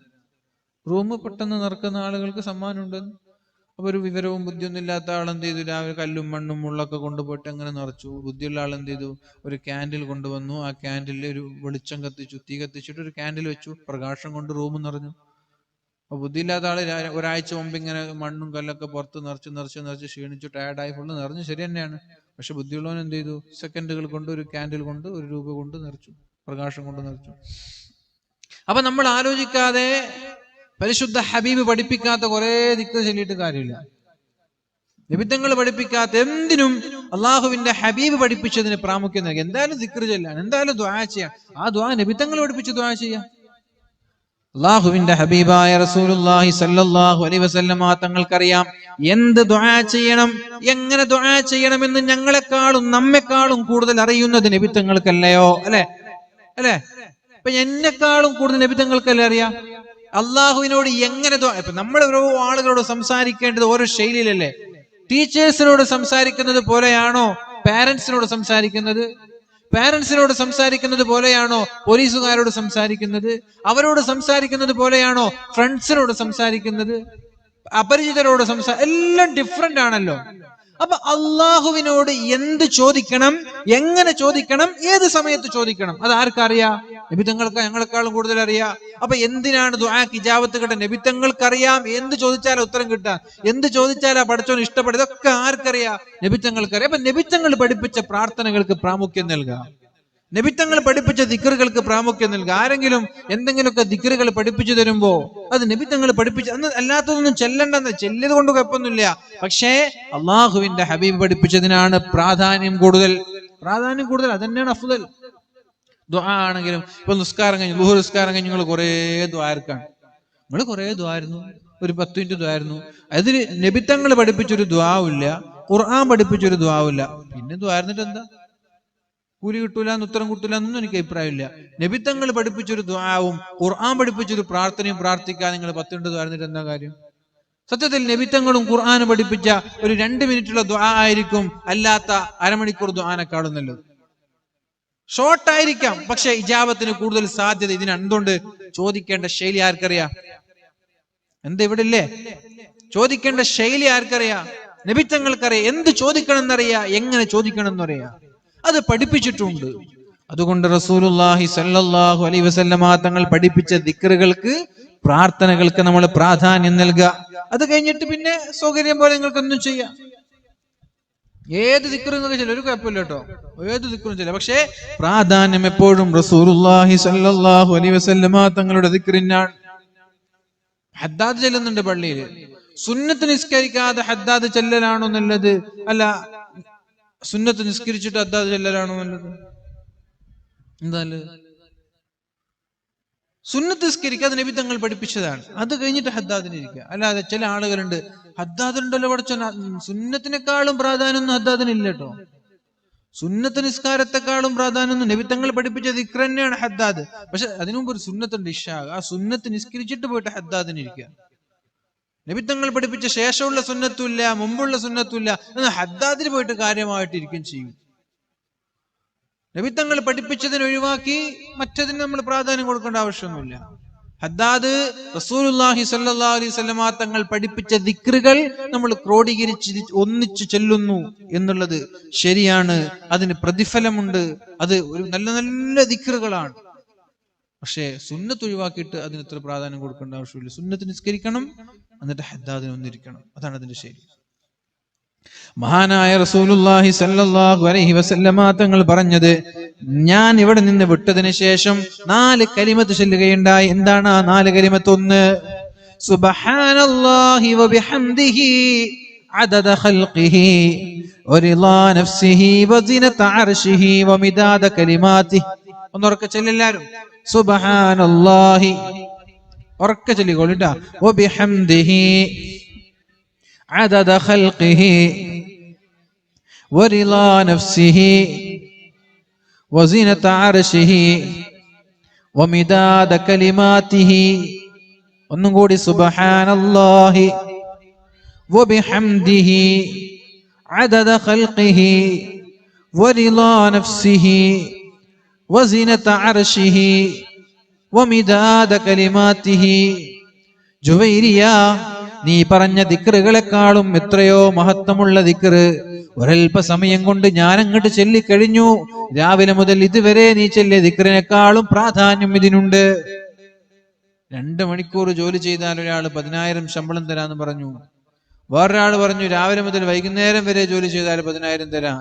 റൂം പെട്ടെന്ന് നിറക്കുന്ന ആളുകൾക്ക് സമ്മാനമുണ്ടെന്ന്. അപ്പൊ ഒരു വിവരവും ബുദ്ധിയൊന്നും ഇല്ലാത്ത ആളെന്ത് ചെയ്തു? രാവിലെ കല്ലും മണ്ണും മുള്ളൊക്കെ കൊണ്ടുപോയിട്ട് അങ്ങനെ നിറച്ചു. ബുദ്ധിയുള്ള ആളെന്ത് ചെയ്തു? ഒരു ക്യാൻഡിൽ കൊണ്ടുവന്നു. ആ ക്യാൻഡിലിൽ ഒരു വെളിച്ചം കത്തിച്ചു, തീ കത്തിച്ചിട്ട് ഒരു ക്യാൻഡിൽ വെച്ചു. പ്രകാശം കൊണ്ട് റൂം നിറഞ്ഞു. അപ്പൊ ബുദ്ധിയില്ലാത്ത ആള് ഒരാഴ്ച മുമ്പ് ഇങ്ങനെ മണ്ണും കല്ലൊക്കെ പുറത്ത് നിറച്ച് ക്ഷീണിച്ചു ടയർഡായി ഫുള്ള് നിറഞ്ഞു, ശരി തന്നെയാണ്. പക്ഷെ ബുദ്ധിയുള്ളവൻ എന്ത് ചെയ്തു? സെക്കൻഡുകൾ കൊണ്ട് ഒരു ക്യാൻഡിൽ കൊണ്ട് 1 രൂപ കൊണ്ട് നിറച്ചു, പ്രകാശം കൊണ്ട് നിറച്ചു. അപ്പൊ നമ്മൾ ആലോചിക്കാതെ പരിശുദ്ധ ഹബീബ് പഠിപ്പിക്കാത്ത കുറെ ദിക്ർ ചൊല്ലിയിട്ട് കാര്യമില്ല. നിബിധങ്ങൾ പഠിപ്പിക്കാത്ത എന്തിനും അള്ളാഹുവിന്റെ ഹബീബ് പഠിപ്പിച്ചതിന് പ്രാമുഖ്യം നൽകി. എന്തായാലും ദിക്ർ ചൊല്ലാൻ, എന്തായാലും ദുആ ചെയ്യാൻ. ആ ദുആ നിബിധങ്ങൾ പഠിപ്പിച്ച് ദുആ ചെയ്യാം. അള്ളാഹുവിന്റെ ഹബീബായ റസൂലുള്ളാഹി സ്വല്ലല്ലാഹു അലൈഹി വസല്ലമ തങ്ങൾക്കറിയാം എന്ത് ദുആ ചെയ്യണം, എങ്ങനെ ദുആ ചെയ്യണമെന്ന് ഞങ്ങളെക്കാളും നമ്മെക്കാളും കൂടുതൽ അറിയുന്നത് നബിതങ്ങൾക്കല്ലയോ? അല്ലെ? ഇപ്പൊ എന്നെക്കാളും കൂടുതൽ നബിതങ്ങൾക്കല്ലേ അറിയാം അള്ളാഹുവിനോട് എങ്ങനെ ദുആ. ഇപ്പൊ നമ്മൾ ഓരോ ആളുകളോട് സംസാരിക്കേണ്ടത് ഓരോ ശൈലിയിലല്ലേ? ടീച്ചേഴ്സിനോട് സംസാരിക്കുന്നത് പോലെയാണോ പാരന്റ്സിനോട് സംസാരിക്കുന്നത്? പാരന്റ്സിനോട് സംസാരിക്കുന്നത് പോലെയാണോ പോലീസുകാരോട് സംസാരിക്കുന്നത്? അവരോട് സംസാരിക്കുന്നത് പോലെയാണോ ഫ്രണ്ട്സിനോട് സംസാരിക്കുന്നത്? അപരിചിതരോട് എല്ലാം ഡിഫറെന്റ് ആണല്ലോ. അപ്പൊ അള്ളാഹുവിനോട് എന്ത് ചോദിക്കണം, എങ്ങനെ ചോദിക്കണം, ഏത് സമയത്ത് ചോദിക്കണം, അത് ആർക്കറിയാം? നബിതങ്ങൾക്ക് ഞങ്ങളെക്കാളും കൂടുതൽ അറിയാം. അപ്പൊ എന്തിനാണ് ദുആക്ക് ഇജാബത്ത് കിട്ടാൻ? നബിതങ്ങൾക്കറിയാം എന്ത് ചോദിച്ചാലാ ഉത്തരം കിട്ടാൻ, എന്ത് ചോദിച്ചാലാ പടച്ചോൻ ഇഷ്ടപ്പെടുക, ഇതൊക്കെ ആർക്കറിയാം? നബിതങ്ങൾക്കറിയാം. അപ്പൊ നബിതങ്ങൾ പഠിപ്പിച്ച പ്രാർത്ഥനകൾക്ക് പ്രാമുഖ്യം നൽകുക, നബിതങ്ങൾ പഠിപ്പിച്ച ദിക്റുകൾക്ക് പ്രാമുഖ്യം നൽകുക. ആരെങ്കിലും എന്തെങ്കിലുമൊക്കെ ദിക്റുകൾ പഠിപ്പിച്ചു തരുമ്പോ അത് നബിതങ്ങൾ പഠിപ്പിച്ച, അന്ന് അല്ലാത്തതൊന്നും ചെല്ലണ്ടെന്ന്, ചെല്ലിയത് കൊണ്ട് കുഴപ്പമൊന്നുമില്ല. പക്ഷേ അള്ളാഹുവിന്റെ ഹബീബ് പഠിപ്പിച്ചതിനാണ് പ്രാധാന്യം കൂടുതൽ. അതന്നെയാണ് അഫ്ദൽ. ദുആ ആണെങ്കിലും ഇപ്പൊ നിസ്കാരം കഴിഞ്ഞു, ളുഹർ നിസ്കാരം കഴിഞ്ഞ് നിങ്ങൾ കുറെ ദ്വാരക്കാണ്, നിങ്ങൾ കുറെ ദ്വാരുന്നു, ഒരു 10 മിനിറ്റ് ദ്വാരുന്നു. അതിൽ നബിതങ്ങൾ പഠിപ്പിച്ചൊരു ദ്വാവില്ല, ഖുർആൻ പഠിപ്പിച്ചൊരു ദ്വാവില്ല. പിന്നെ ദ്വാരുന്നിട്ട് എന്താ? കൂലി കിട്ടൂല, ഉത്തരം കിട്ടൂല എന്നൊന്നും എനിക്ക് അഭിപ്രായമില്ല. നബിതങ്ങൾ പഠിപ്പിച്ചൊരു ദുആവും ഖുർആൻ പഠിപ്പിച്ചൊരു പ്രാർത്ഥനയും പ്രാർത്ഥിക്കാൻ നിങ്ങൾ 10 മിനിറ്റ് ദ്വാരുന്നിട്ട് എന്താ കാര്യം? സത്യത്തിൽ നബിതങ്ങളും ഖുർആൻ പഠിപ്പിച്ച ഒരു 2 മിനിറ്റുള്ള ദുആ ആയിരിക്കും അല്ലാത്ത അരമണിക്കൂർ ദുആനേക്കാളും നല്ലത്. ഷോർട്ട് ആയിരിക്കാം, പക്ഷെ ഇജാബത്തിന് കൂടുതൽ സാധ്യത. ഇതിന് എന്തുകൊണ്ട്? ചോദിക്കേണ്ട ശൈലി ആർക്കറിയാം? എന്താ ഇവിടെ ഇല്ലേ? ചോദിക്കേണ്ട ശൈലി ആർക്കറിയാം? നബിതങ്ങൾക്കറിയാം. എന്ത് ചോദിക്കണം എന്നറിയാം, എങ്ങനെ ചോദിക്കണം എന്നറിയാം, അത് പഠിപ്പിച്ചിട്ടുണ്ട്. അതുകൊണ്ട് റസൂലുള്ളാഹി സ്വല്ലല്ലാഹു അലൈഹി വസല്ലമ തങ്ങൾ പഠിപ്പിച്ച ദിക്റുകൾക്ക്, പ്രാർത്ഥനകൾക്ക് നമ്മൾ പ്രാധാന്യം നൽകുക. അത് കഴിഞ്ഞിട്ട് പിന്നെ സൗകര്യം പോലെ നിങ്ങൾക്കൊന്നും ചെയ്യാം. ഏത് ദിക്റും നിങ്ങൾക്ക് ചില ഒരു കുഴപ്പമില്ല കേട്ടോ, ഏത് ദിക്റും ചില. പക്ഷേ പ്രാധാന്യം എപ്പോഴും റസൂലുള്ളാഹി സ്വല്ലല്ലാഹു അലൈഹി വസല്ലമ തങ്ങളുടെ ദിക്റിനാണ്. ഹദ്ദാദ് ചെല്ലുന്നുണ്ട് പള്ളിയിൽ, സുന്നത്ത് നിസ്കരിക്കാതെ ഹദ്ദാദ് ചെല്ലലാണോ നല്ലത്? അല്ല, സുന്നത്ത് നിസ്കരിച്ചിട്ട് ഹദ്ദാദ് ചെല്ലലാണോ നല്ലത്? എന്താ നല്ലത്? സുന്നത്ത് നിസ്കരിക്കുക, അത് നബി തങ്ങൾ പഠിപ്പിച്ചതാണ്. അത് കഴിഞ്ഞിട്ട് ഹദ്ദാദിനിരിക്കുക. അല്ലാതെ ചില ആളുകളുണ്ട്, ഹദ്ദാദുണ്ടല്ലോ പഠിച്ചോ, സുന്നത്തിനേക്കാളും പ്രാധാന്യമൊന്നും ഹദ്ദാദിനില്ല കേട്ടോ. സുന്നത്ത് നിസ്കാരത്തെക്കാളും പ്രാധാന്യമൊന്നും നബി തങ്ങൾ പഠിപ്പിച്ച ദിക്ർ തന്നെയാണ് ഹദ്ദാദ്. പക്ഷെ അതിനു മുമ്പ് ഒരു സുന്നത്തുണ്ട്, ഇശാ. ആ സുന്നത്ത് നിസ്കരിച്ചിട്ട് പോയിട്ട് ഹദ്ദാദിനിരിക്കുക. നബി തങ്ങൾ പഠിപ്പിച്ച ശേഷമുള്ള സുന്നത്തുമില്ല, മുമ്പുള്ള സുന്നത്തുമില്ല, എന്നാൽ ഹദ്ദാദിന് പോയിട്ട് കാര്യമായിട്ട് ഇരിക്കും ചെയ്യും. നബി തങ്ങൾ പഠിപ്പിച്ചതിന് ഒഴിവാക്കി മറ്റതിന് നമ്മൾ പ്രാധാന്യം കൊടുക്കേണ്ട ആവശ്യമൊന്നുമില്ല. ഹദ്ദാദ് റസൂലുള്ളാഹി സ്വല്ലല്ലാഹു അലൈഹി വസല്ലമ തങ്ങൾ പഠിപ്പിച്ച ദിക്റുകൾ നമ്മൾ ക്രോഡീകരിച്ച് ഒന്നിച്ചു ചെല്ലുന്നു എന്നുള്ളത് ശരിയാണ്, അതിന് പ്രതിഫലമുണ്ട്, അത് ഒരു നല്ല നല്ല ദിക്റുകളാണ്. പക്ഷേ സുന്നത്ത് ഒഴിവാക്കിയിട്ട് അതിന് ഇത്ര പ്രാധാന്യം കൊടുക്കേണ്ട ആവശ്യമില്ല. സുന്നത്ത് നിസ്കരിക്കണം, എന്നിട്ട് ഹദ്ദാദിന് ഒന്നിരിക്കണം, അതാണ് അതിന്റെ ശരി. മഹാനായ റസൂലുള്ളാഹി സ്വല്ലല്ലാഹു അലൈഹി വസല്ലമ തങ്ങൾ പറഞ്ഞത്, ഞാൻ ഇവിടെ നിന്ന് വിട്ടതിന് ശേഷം 4 കലിമത്ത് ചൊല്ലുകയുണ്ടായി. എന്താണ് ആ 4 കലിമത്ത്? 1 സുബ്ഹാനല്ലാഹി വബിഹംദിഹി അദദ ഖൽഖിഹി വറിളാ നഫ്സിഹി വസിനത അർശിഹി വമിദാദ കലിമാതിഹി. ഒന്നുറക്കെ ചൊല്ലെല്ലാരും, സുബ്ഹാനല്ലാഹി, ഉറക്കെ ചൊല്ലിക്കോളിട്ടാ. വബിഹംദിഹി عدد خلقه ورضا نفسه وزنة عرشه ومداد كلماته. ഒന്നും കൂടി, സുബ്ഹാനല്ലാഹി വബിഹംദിഹി അദദ ഖൽഖിഹി വറിളാ നഫ്സിഹി വസിനത അർശിഹി വമിദാദ കലിമാതിഹി. ജുവൈരിയ, നീ പറഞ്ഞ ദിക്റുകളെക്കാളും എത്രയോ മഹത്വമുള്ള ദിക്റ് ഒരൽപ്പ സമയം കൊണ്ട് ഞാൻ അങ്ങോട്ട് ചൊല്ലിക്കഴിഞ്ഞു. രാവിലെ മുതൽ ഇതുവരെ നീ ചൊല്ലിയ ദിക്റിനേക്കാളും പ്രാധാന്യം ഇതിനുണ്ട്. 2 മണിക്കൂർ ജോലി ചെയ്താൽ ഒരാൾ 10,000 ശമ്പളം തരാന്ന് പറഞ്ഞു. വേറൊരാൾ പറഞ്ഞു രാവിലെ മുതൽ വൈകുന്നേരം വരെ ജോലി ചെയ്താൽ 10,000 തരാം.